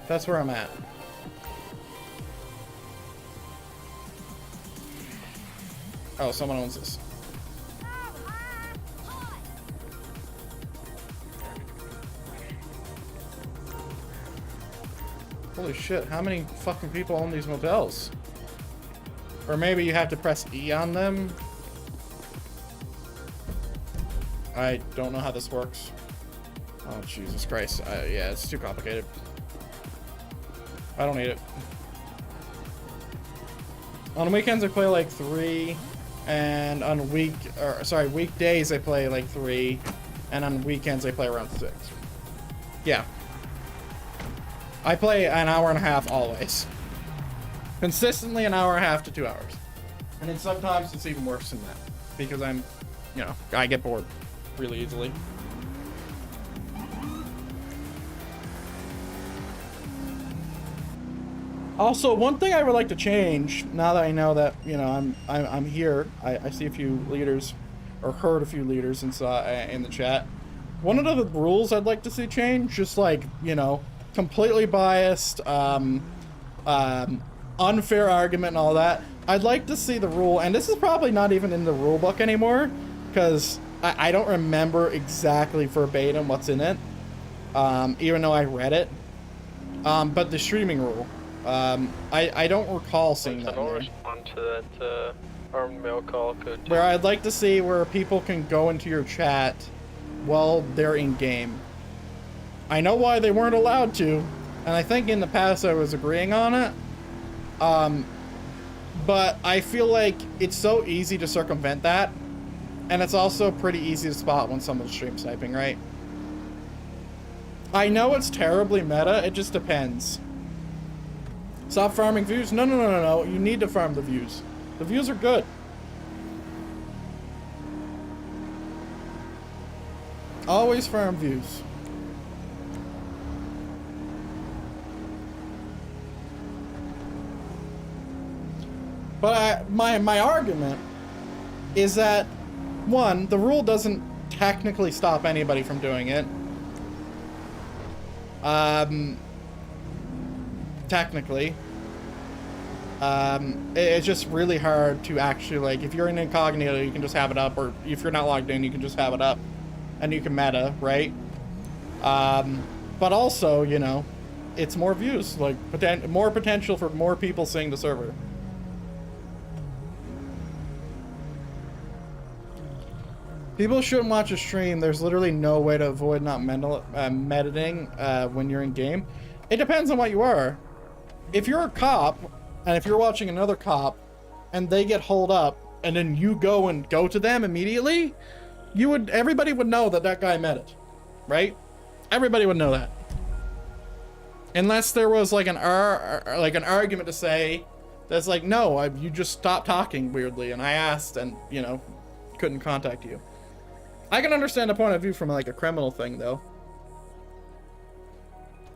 That's where I'm at. Oh, someone owns this. Holy shit, how many fucking people own these motels? Or maybe you have to press E on them? I don't know how this works. Oh, Jesus Christ. Yeah, it's too complicated. I don't need it. On weekends I play like 3, and on weekdays I play like 3, and on weekends I play around 6. Yeah. I play an hour and a half always. Consistently an hour and a half to 2 hours. And then sometimes it's even worse than that. Because I'm, you know, I get bored really easily. Also, one thing I would like to change, now that I know that, you know, I'm here, I see a few leaders, or heard a few leaders in the chat. One of the rules I'd like to see change, just like, you know, completely biased, unfair argument and all that. I'd like to see the rule, and this is probably not even in the rule book anymore, because I don't remember exactly verbatim what's in it, even though I read it. But the streaming rule, I don't recall seeing that. I'll respond to that armed mail call code. Where I'd like to see where people can go into your chat while they're in game. I know why they weren't allowed to, and I think in the past I was agreeing on it. But I feel like it's so easy to circumvent that, and it's also pretty easy to spot when someone's stream sniping, right? I know it's terribly meta, it just depends. Stop farming views? No. You need to farm the views. The views are good. Always farm views. But my argument is that, one, the rule doesn't technically stop anybody from doing it. Technically. It's just really hard to actually, like, if you're in incognito, you can just have it up, or if you're not logged in, you can just have it up, and you can meta, right? But also, you know, it's more views, like, more potential for more people seeing the server. People shouldn't watch a stream. There's literally no way to avoid not meditating when you're in game. It depends on what you are. If you're a cop, and if you're watching another cop, and they get holed up, and then you go to them immediately, everybody would know that guy medded, right? Everybody would know that. Unless there was like an argument to say that's like, no, you just stopped talking weirdly, and I asked, and you know, couldn't contact you. I can understand the point of view from like a criminal thing though,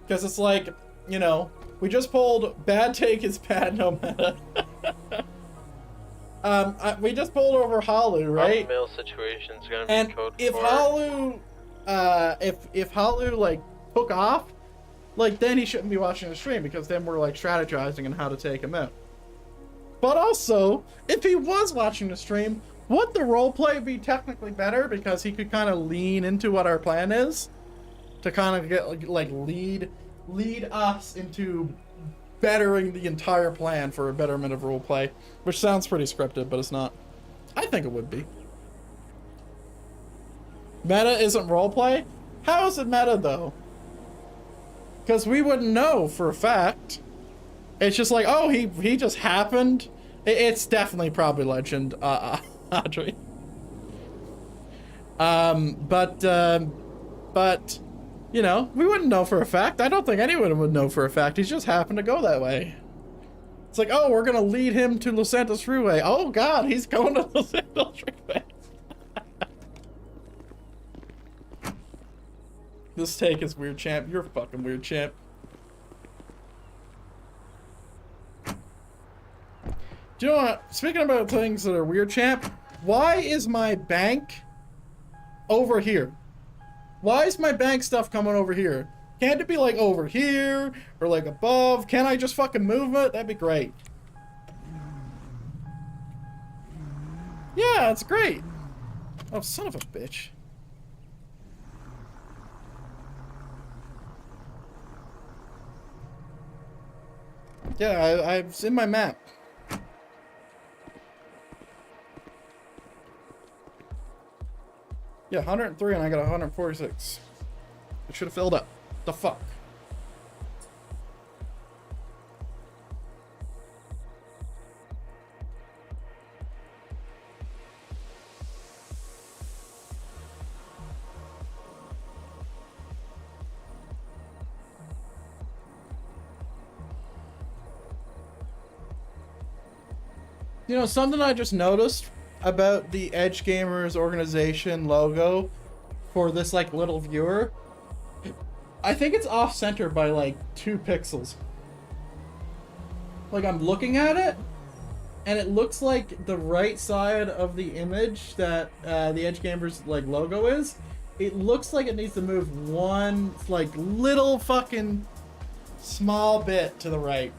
because it's like, you know, we just pulled bad take is bad no meta. We just pulled over Halu, right? Mail situation's gonna be and code if 4. Halu, if Halu like took off, like then he shouldn't be watching the stream, because then we're like strategizing on how to take him out. But also, if he was watching the stream, would the roleplay be technically better, because he could kind of lean into what our plan is to kind of get like lead us into bettering the entire plan for a betterment of roleplay, which sounds pretty scripted, but it's not. I think it would be. Meta isn't roleplay? How is it meta though? Because we wouldn't know for a fact. It's just like, oh, he just happened. It's definitely probably legend, Audrey. But you know, we wouldn't know for a fact. I don't think anyone would know for a fact. He's just happened to go that way. It's like, oh, we're gonna lead him to Los Santos Freeway. Oh God, he's going to Los Santos Freeway. This take is weird, champ. You're fucking weird, champ. Do you know what? Speaking about things that are weird, champ, why is my bank over here? Why is my bank stuff coming over here? Can't it be like over here or like above? Can't I just fucking move it? That'd be great. Yeah, it's great. Oh, son of a bitch. Yeah, it's in my map. Yeah, 103 and I got 146. It should have filled up. The fuck? You know, something I just noticed about the Edge Gamers organization logo for this like little viewer, I think it's off center by like 2 pixels. Like I'm looking at it and it looks like the right side of the image that the Edge Gamers like logo is, it looks like it needs to move one like little fucking small bit to the right.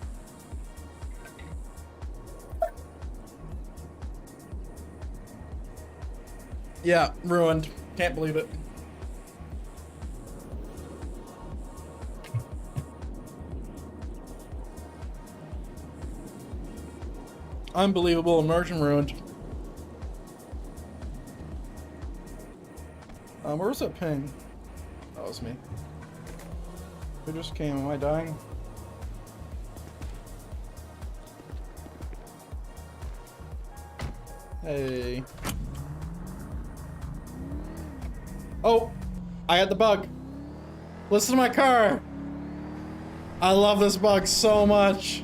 Yeah, ruined. Can't believe it. Unbelievable. Immersion ruined. Where's that ping? That was me. Who just came? Am I dying? Hey. Oh, I had the bug. Listen to my car. I love this bug so much.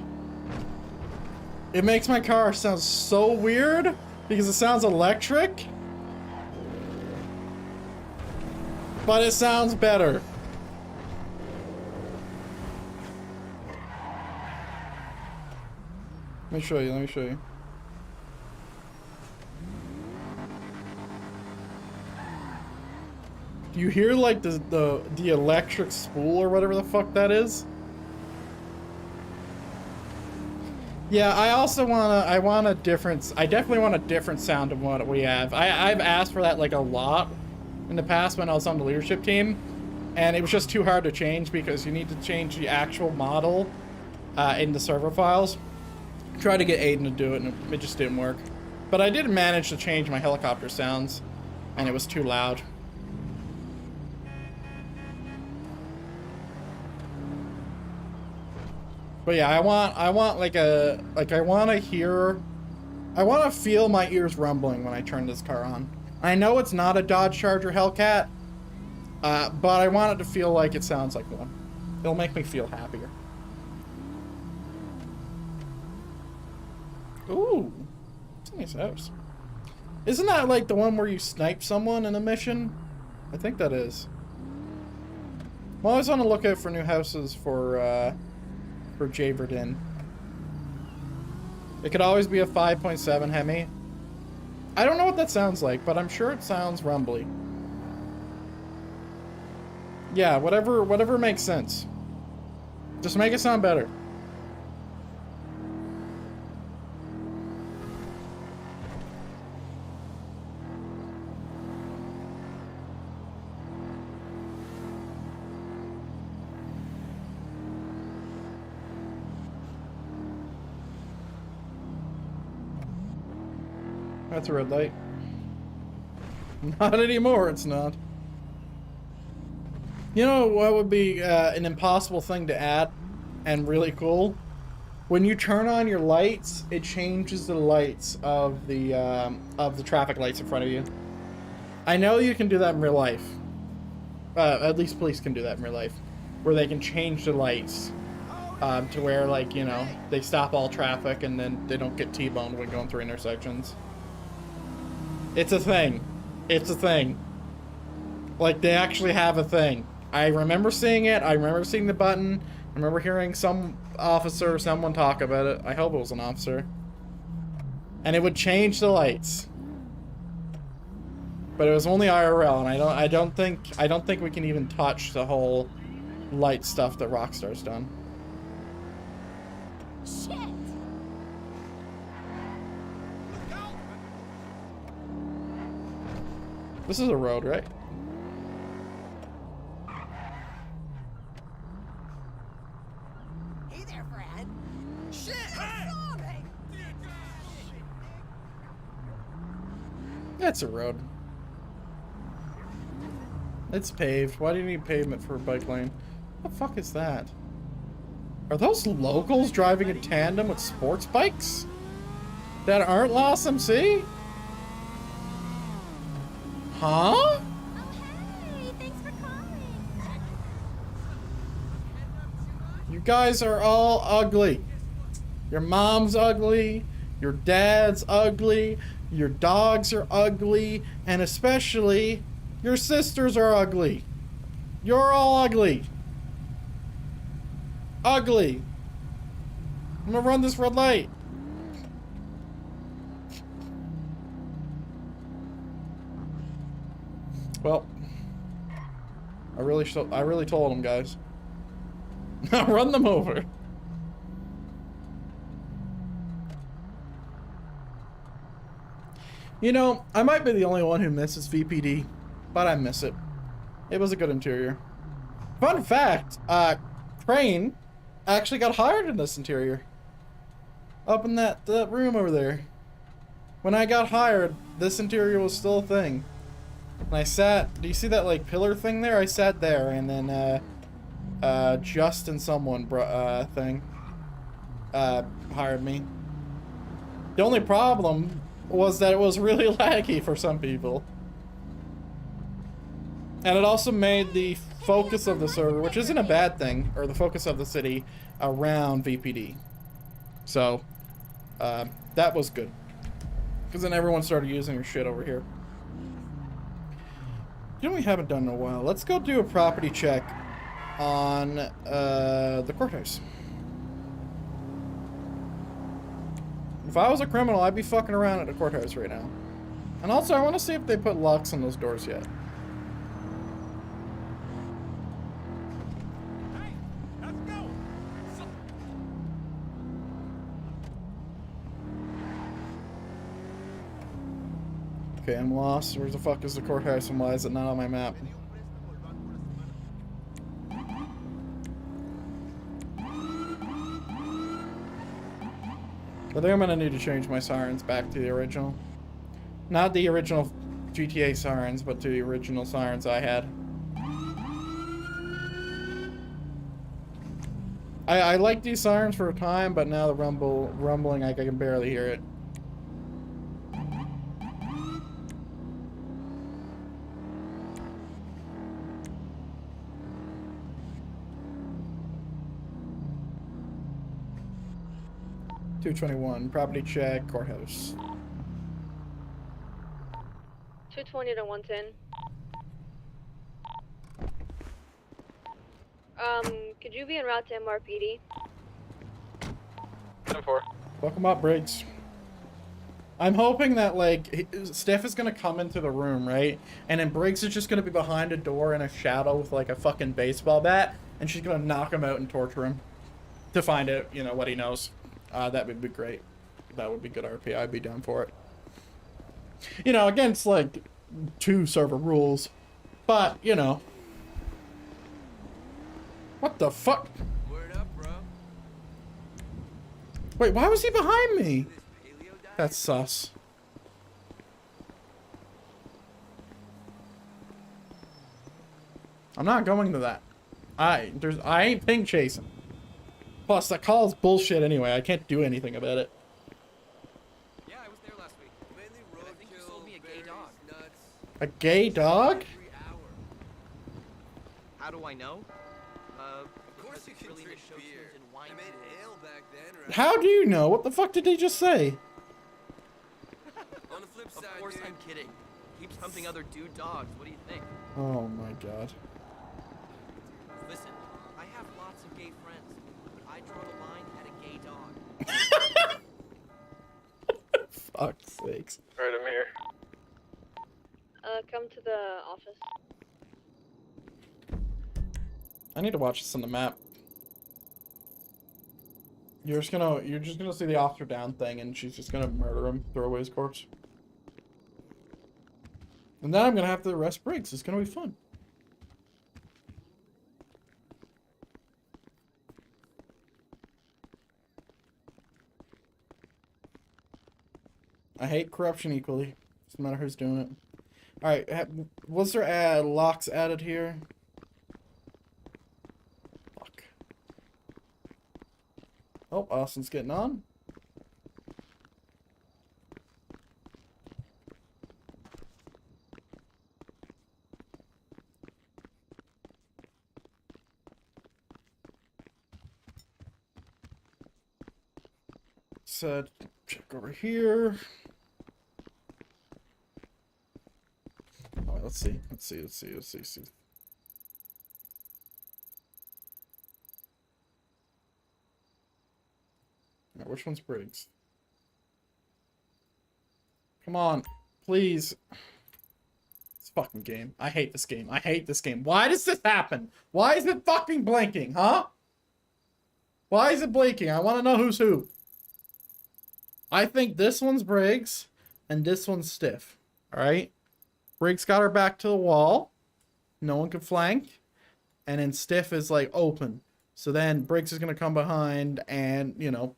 It makes my car sound so weird because it sounds electric, but it sounds better. Let me show you. Do you hear like the electric spool or whatever the fuck that is? Yeah, I also I definitely want a different sound of what we have. I've asked for that like a lot in the past when I was on the leadership team, and it was just too hard to change because you need to change the actual model in the server files. Tried to get Aiden to do it and it just didn't work. But I did manage to change my helicopter sounds, and it was too loud. But yeah, I want I want to feel my ears rumbling when I turn this car on. I know it's not a Dodge Charger Hellcat, but I want it to feel like it sounds like one. It'll make me feel happier. Ooh, it's a nice house. Isn't that like the one where you snipe someone in a mission? I think that is. I'm always on the lookout for new houses for Javerdin. It could always be a 5.7 Hemi. I don't know what that sounds like, but I'm sure it sounds rumbly. Yeah, whatever makes sense. Just make it sound better. That's a red light. Not anymore, it's not. You know what would be an impossible thing to add and really cool? When you turn on your lights, it changes the lights of the traffic lights in front of you. I know you can do that in real life. At least police can do that in real life, where they can change the lights to where, like, you know, they stop all traffic and then they don't get T-boned when going through intersections. It's a thing. It's a thing. Like, they actually have a thing. I remember seeing it. I remember seeing the button. I remember hearing some officer or someone talk about it. I hope it was an officer. And it would change the lights. But it was only IRL, and I don't think we can even touch the whole light stuff that Rockstar's done. Shit! This is a road, right? Hey there, Fred. Shit! Hey! That's a road. It's paved. Why do you need pavement for a bike lane? What the fuck is that? Are those locals driving in tandem with sports bikes that aren't Lost MC? Huh? Oh, hey, thanks for calling. You guys are all ugly. Your mom's ugly, your dad's ugly, your dogs are ugly, and especially your sisters are ugly. You're all ugly. Ugly. I'm gonna run this red light. Well, I really told them, guys. Now run them over. You know, I might be the only one who misses VPD, but I miss it. It was a good interior. Fun fact, Crane actually got hired in this interior. Up in that room over there. When I got hired, this interior was still a thing. And I sat, do you see that like pillar thing there? I sat there, and then Justin someone hired me. The only problem was that it was really laggy for some people. And it also made the focus of the server, which isn't a bad thing, or the focus of the city, around VPD. So, that was good. Because then everyone started using your shit over here. You know we haven't done in a while. Let's go do a property check on the courthouse. If I was a criminal, I'd be fucking around at the courthouse right now. And also, I want to see if they put locks on those doors yet. Okay, I'm lost. Where the fuck is the courthouse and why is it not on my map? I think I'm gonna need to change my sirens back to the original. Not the original GTA sirens, but to the original sirens I had. I liked these sirens for a time, but now the rumbling, I can barely hear it. $221, property check, courthouse. 220 to 110. Could you be en route to MRPD? 10-4. Welcome up, Briggs. I'm hoping that, like, Steph is gonna come into the room, right? And then Briggs is just gonna be behind a door in a shadow with, like, a fucking baseball bat, and she's gonna knock him out and torture him to find out, you know, what he knows. That would be great. That would be good RP. I'd be down for it. You know, against, like, 2 server rules. But, you know. What the fuck? Word up, bro. Wait, why was he behind me? That's sus. I'm not going to that. I ain't ping chasing. Plus, that call's bullshit anyway. I can't do anything about it. Yeah, I was there last week. And I think you sold me a gay dog. A gay dog? How do I know? Of course you can drink beer. I made ale back then, right? How do you know? What the fuck did they just say? On the flip side, Of course dude. I'm kidding. Keeps humping other dude dogs. What do you think? Oh my god. Listen, I have lots of gay friends, but I draw the line at a gay dog. Fuck's sakes. Alright, I'm here. Come to the office. I need to watch this on the map. You're just gonna see the officer down thing, and she's just gonna murder him, throw away his corpse. And then I'm gonna have to arrest Briggs. It's gonna be fun. I hate corruption equally. Doesn't matter who's doing it. Alright, was there locks added here? Fuck. Oh, Austin's getting on. Said, check over here. All right, let's see. Now, which one's Briggs? Come on, please. This fucking game. I hate this game. I hate this game. Why does this happen? Why is it fucking blinking, huh? Why is it blinking? I want to know who's who. I think this one's Briggs, and this one's Stiff. Alright? Briggs got her back to the wall. No one can flank. And then Stiff is, like, open. So then Briggs is going to come behind and, you know,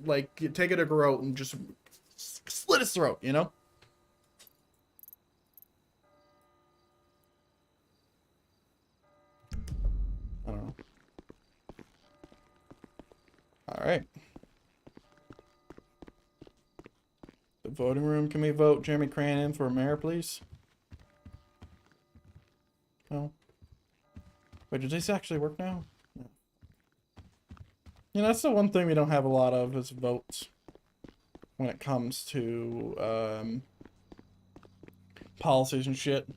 like, take it a garrote and just slit his throat, you know? I don't know. Alright. The voting room. Can we vote Jeremy Cran in for mayor, please? No. Wait, did this actually work now? No. You know, that's the one thing we don't have a lot of is votes when it comes to policies and shit.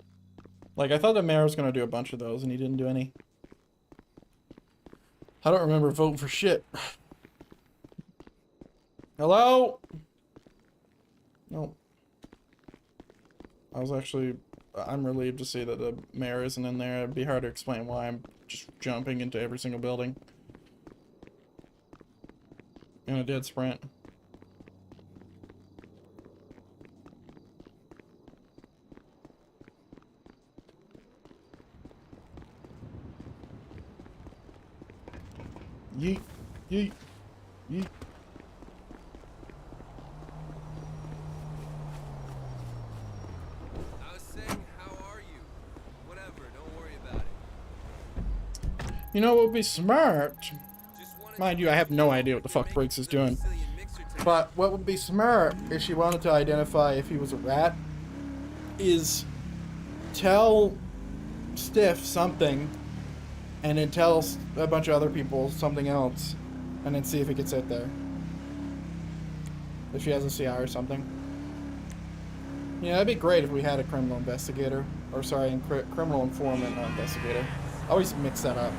Like, I thought the mayor was gonna do a bunch of those and he didn't do any. I don't remember voting for shit. Hello? No. I'm relieved to see that the mayor isn't in there. It'd be hard to explain why I'm just jumping into every single building. In a dead sprint. Yeet. Yeet. Yeet. I was saying, how are you? Whatever, don't worry about it. You know what would be smart? Just wanted Mind to you, I let have no know idea what the you're fuck making Briggs is the doing. Sicilian mixer tonight. But what would be smart if she wanted to identify if he was a rat is tell Stiff something and then tell a bunch of other people something else and then see if he gets it there. If she has a CI or something. Yeah, that'd be great if we had a criminal investigator. Or sorry, criminal informant, not investigator. I always mix that up.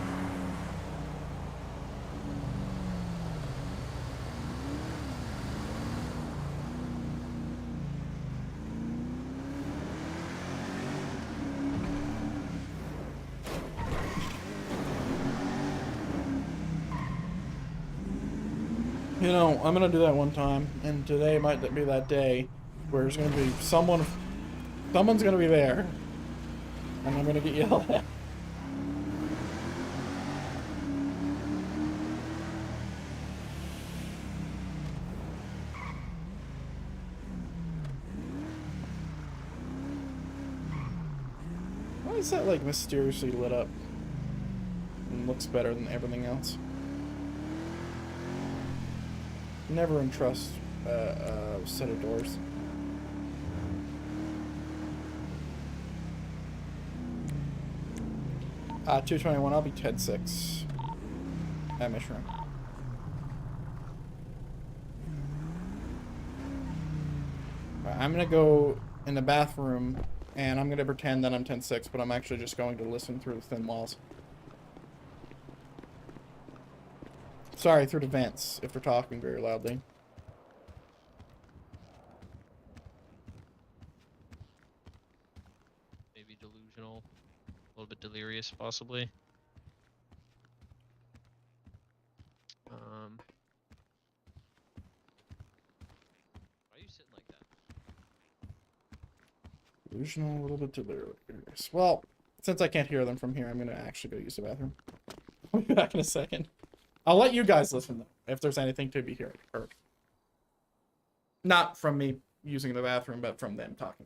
You know, I'm gonna do that one time, and today might be that day where there's gonna be someone's gonna be there, and I'm gonna get yelled at. Why is that like mysteriously lit up and looks better than everything else? Never entrust a set of doors. Ah, 221, I'll be Ted 6. At Mission Room. Alright, I'm gonna go in the bathroom and I'm gonna pretend that I'm 10-6, but I'm actually just going to listen through the thin walls. Sorry, through the vents, if they're talking very loudly. Maybe delusional, a little bit delirious, possibly. Why are you sitting like that? Delusional, a little bit delirious. Well, since I can't hear them from here, I'm gonna actually go use the bathroom. I'll be back in a second. I'll let you guys listen, though, if there's anything to be heard. Not from me using the bathroom, but from them talking.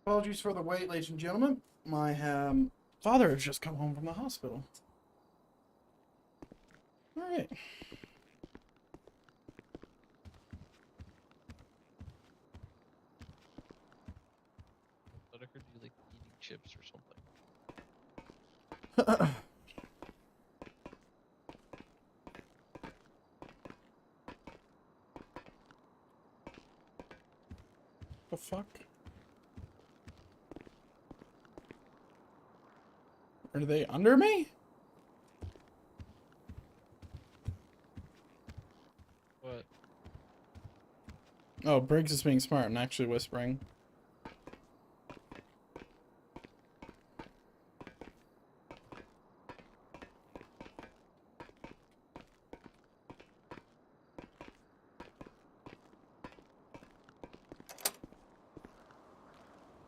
Apologies for the wait, ladies and gentlemen. My father has just come home from the hospital. Alright. I heard you like eating chips or something. The fuck? Are they under me? What? Oh, Briggs is being smart and actually whispering.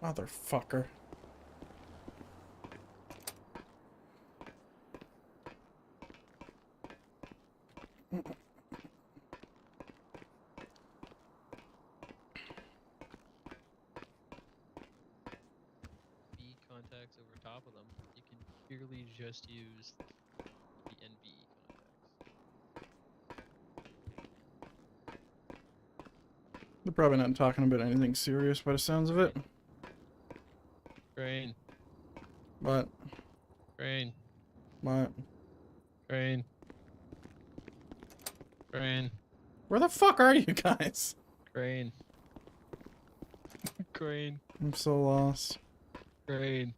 Motherfucker. B contacts over top of them. You can purely just use the NVE contacts. They're probably not talking about anything serious by the sounds of it. Crane. But, Crane. what? Crane. Crane. Where the fuck are you guys? Crane. Crane. I'm so lost. Crane.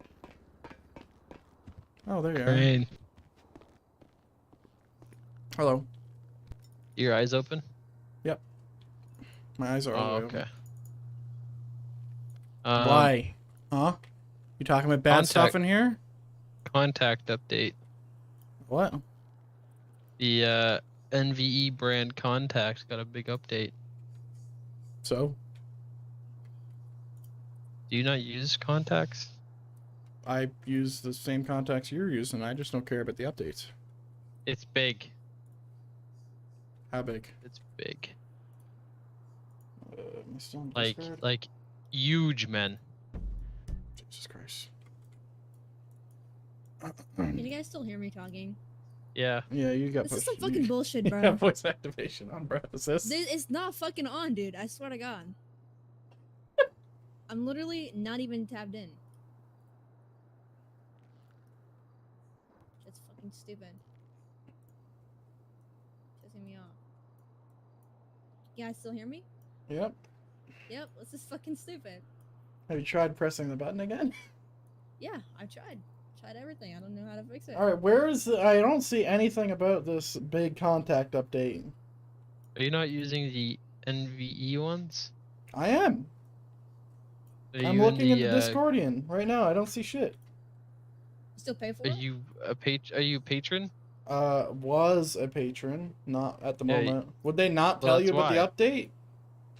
Oh, there you are. Crane. Hello. Your eyes open? Yep. My eyes are all the way okay. open. Um, Why? Huh? You talking about bad stuff in here? Contact update. What? The NVE brand contacts got a big update. So? Do you not use contacts? I use the same contacts you're using. I just don't care about the updates. It's big. How big? It's big. Am I still in Like Discord? huge, man. Jesus Christ. Can you guys still hear me talking? Yeah. Yeah, you got This is some you- fucking bullshit, you bro. got voice activation on, bro. Is this? It's not fucking on, dude. I swear to God. I'm literally not even tabbed in. It's fucking stupid. Pissing me off. You guys still hear me? Yep. Yep, this is fucking stupid. Have you tried pressing the button again? Yeah, I've tried. Tried everything. I don't know how to fix it. Alright, where is the... I don't see anything about this big contact update. Are you not using the NVE ones? I am. Are I'm you looking in at the Discordian right now. I don't see shit. You still pay for Are it? you Are you a patron? Was a patron, not at the Yeah, moment. Would they not well, tell you that's about the why. update?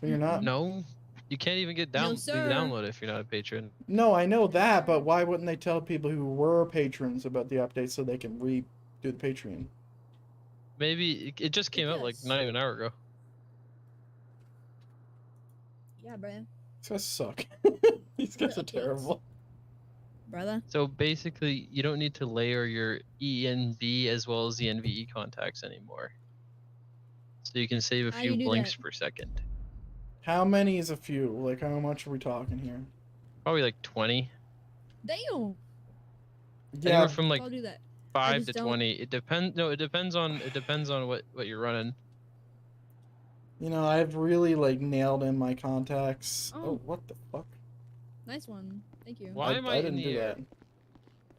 When you're not? No. You can't even get No, the sir. download if you're not a patron. No, I know that, but why wouldn't they tell people who were patrons about the update so they can redo the Patreon? Maybe it just came out like Because- not even an hour ago. Yeah, brother. These guys suck. These guys are updates. terrible. Brother. So basically, you don't need to layer your ENV as well as the NVE contacts anymore. So you can save a How few you do blinks that? per second. How many is a few? Like, how much are we talking here? Probably like 20. Damn. Anywhere from like I'll do that. 5 just to don't- 20. It depends. No, it depends on what you're running. You know, I've really, like, nailed in my contacts. Oh. Oh, what the fuck? Nice one. Thank you. Why am I in didn't the do air? that.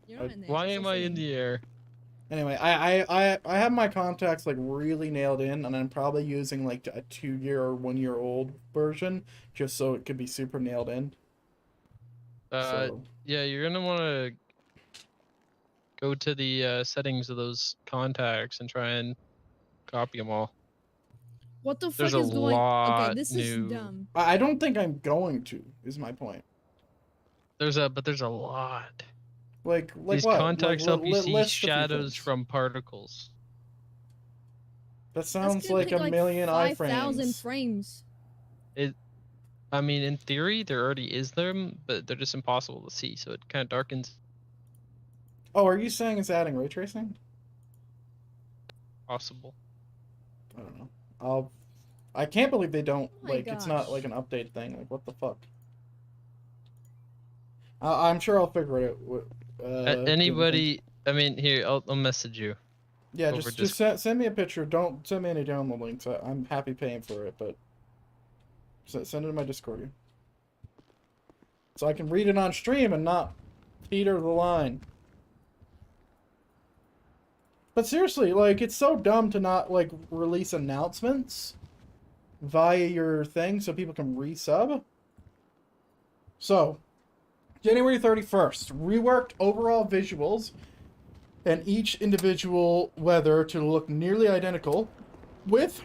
You're not in there. Why You're am still I in sitting. the air? Anyway, I have my contacts, like, really nailed in, and I'm probably using, like, a 2-year or 1-year-old version, just so it could be super nailed in. So, Yeah, you're gonna want to go to the settings of those contacts and try and copy them all. What the fuck There's a is going? lot Okay, this new- is dumb. I don't think I'm going to, is my point. There's a lot. Like These what? contacts help you see list a few shadows things. from particles. That That's sounds gonna like take a million 5,000 iframes. frames. I mean, in theory, there already is them, but they're just impossible to see, so it kind of darkens. Oh, are you saying it's adding ray tracing? Possible. I don't know. I can't believe they don't, Oh my like, it's not gosh. like an update thing. Like, what the fuck? I'm sure I'll figure it out. Anybody, I mean, here, I'll message you. Yeah, over just send me a picture. Don't send me any download links. I'm happy paying for it, but send it to my Discord. So I can read it on stream and not teeter the line. But seriously, like, it's so dumb to not, like, release announcements via your thing so people can resub. So, January 31st, reworked overall visuals and each individual weather to look nearly identical with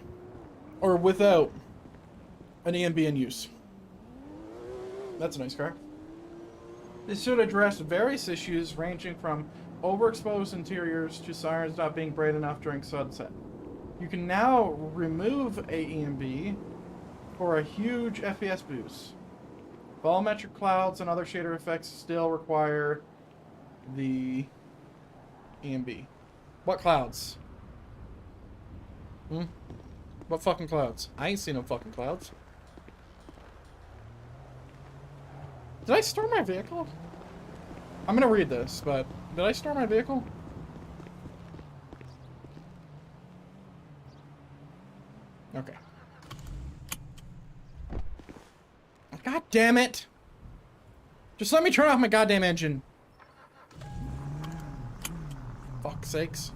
or without an EMB in use. That's a nice car. This should address various issues ranging from overexposed interiors to sirens not being bright enough during sunset. You can now remove a EMB for a huge FPS boost. Volumetric clouds and other shader effects still require the EMB. What clouds? What fucking clouds? I ain't seen no fucking clouds. Did I store my vehicle? I'm gonna read this, but did I store my vehicle? Okay. God damn it! Just let me turn off my goddamn engine. Fuck's sakes.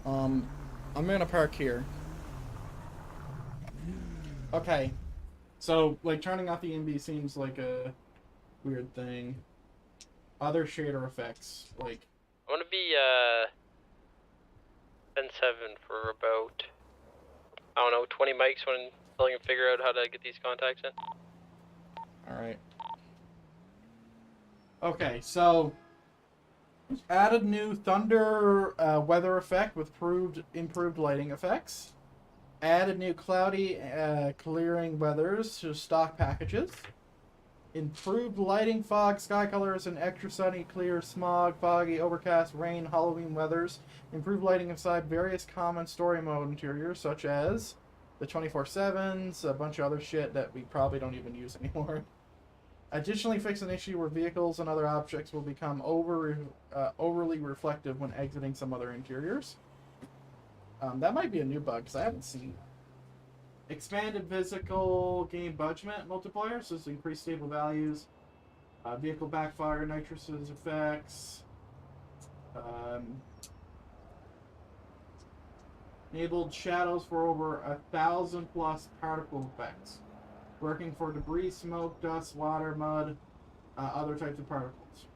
I'm gonna park here. Okay. So, like, turning off the EMB seems like a weird thing. Other shader effects, like... I want to be, 10-7 for about, I don't know, 20 mics when I can figure out how to get these contacts in. Alright. Okay, so... added new thunder weather effect with improved lighting effects. Added new cloudy clearing weathers to stock packages. Improved lighting, fog, sky colors, and extra sunny, clear, smog, foggy, overcast, rain, Halloween weathers. Improved lighting inside various common story mode interiors, such as the 24/7s, a bunch of other shit that we probably don't even use anymore. Additionally, fix an issue where vehicles and other objects will become overly reflective when exiting some other interiors. That might be a new bug, because I haven't seen it. Expanded physical game budget multiplier, so it's increased stable values. Vehicle backfire, nitrous effects. Enabled shadows for over 1,000 plus particle effects. Working for debris, smoke, dust, water, mud, other types of particles.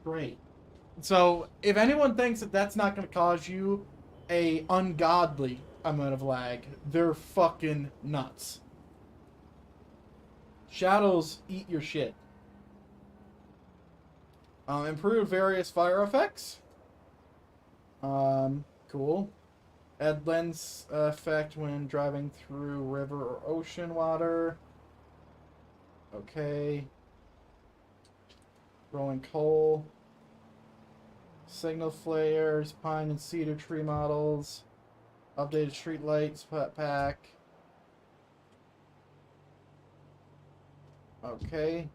Great. So, if anyone thinks that that's not going to cause you a ungodly amount of lag, they're fucking nuts. Shadows eat your shit. Improve various fire effects. Cool. Add lens effect when driving through river or ocean water. Okay. Rolling coal. Signal flares, pine and cedar tree models. Updated street lights pack. Okay.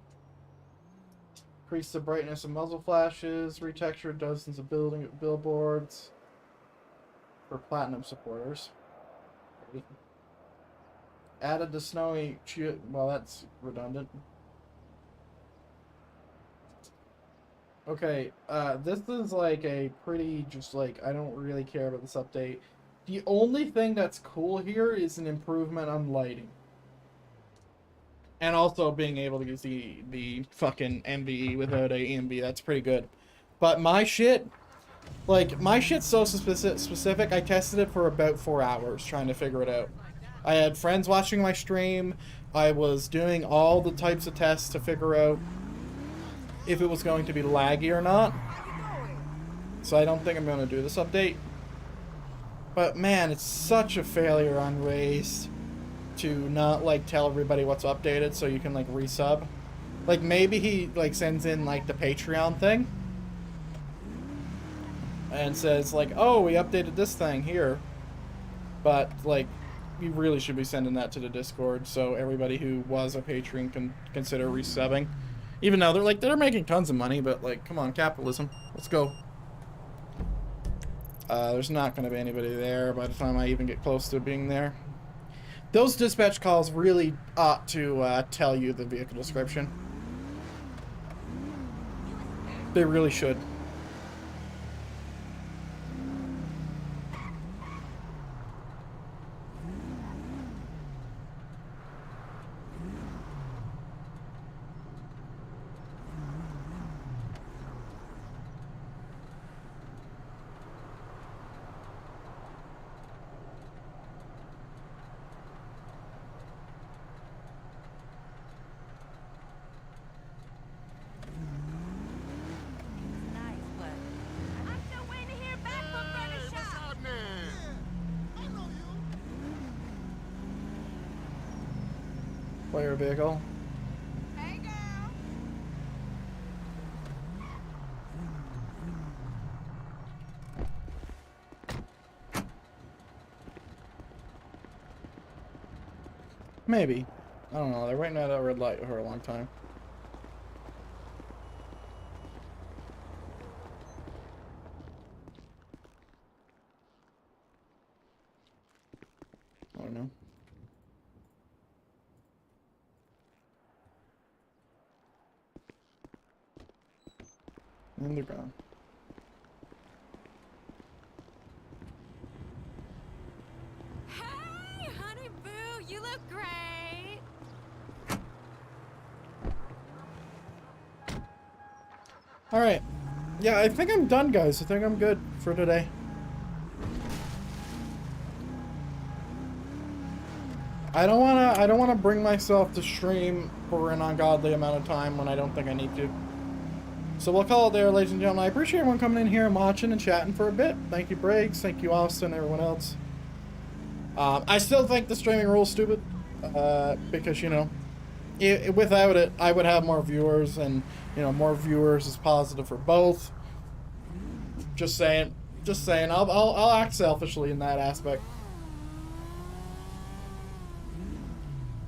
Increase the brightness of muzzle flashes. Retexture dozens of billboards. For platinum supporters. Okay. Added the snowy... well, that's redundant. Okay, this is like a pretty, just like, I don't really care about this update. The only thing that's cool here is an improvement on lighting. And also being able to use the fucking MVE without a EMB, that's pretty good. But my shit, like, my shit's so specific, I tested it for about 4 hours trying to figure it out. I had friends watching my stream, I was doing all the types of tests to figure out if it was going to be laggy or not. So I don't think I'm going to do this update. But man, it's such a failure on race to not like tell everybody what's updated so you can like resub. Like maybe he like sends in like the Patreon thing and says like, oh, we updated this thing here, but like you really should be sending that to the Discord so everybody who was a patron can consider resubbing. Even though they're making tons of money, but like, come on, capitalism, let's go. There's not going to be anybody there by the time I even get close to being there. Those dispatch calls really ought to tell you the vehicle description. They really should. Player vehicle. Hey, girl. Maybe. I don't know. They're waiting at that red light for a long time. I don't know. And they're gone. Hey, honey boo, you look great. Alright. Yeah, I think I'm done, guys. I think I'm good for today. I don't wanna bring myself to stream for an ungodly amount of time when I don't think I need to. So we'll call it there, ladies and gentlemen. I appreciate everyone coming in here and watching and chatting for a bit. Thank you, Briggs. Thank you, Austin, everyone else. I still think the streaming rule's stupid. Because, you know, without it, I would have more viewers, and, you know, more viewers is positive for both. Just saying. Just saying. I'll act selfishly in that aspect.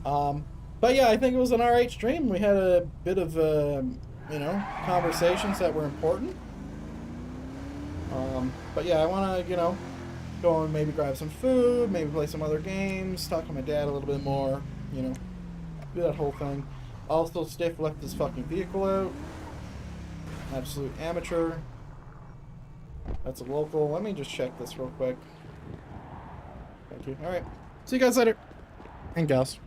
But yeah, I think it was an alright stream. We had a bit of, you know, conversations that were important. But yeah, I want to, you know, go and maybe grab some food, maybe play some other games, talk to my dad a little bit more, you know, do that whole thing. Also, Stiff left this fucking vehicle out. Absolute amateur. That's a local. Let me just check this real quick. Thank you. Alright. See you guys later. And gals.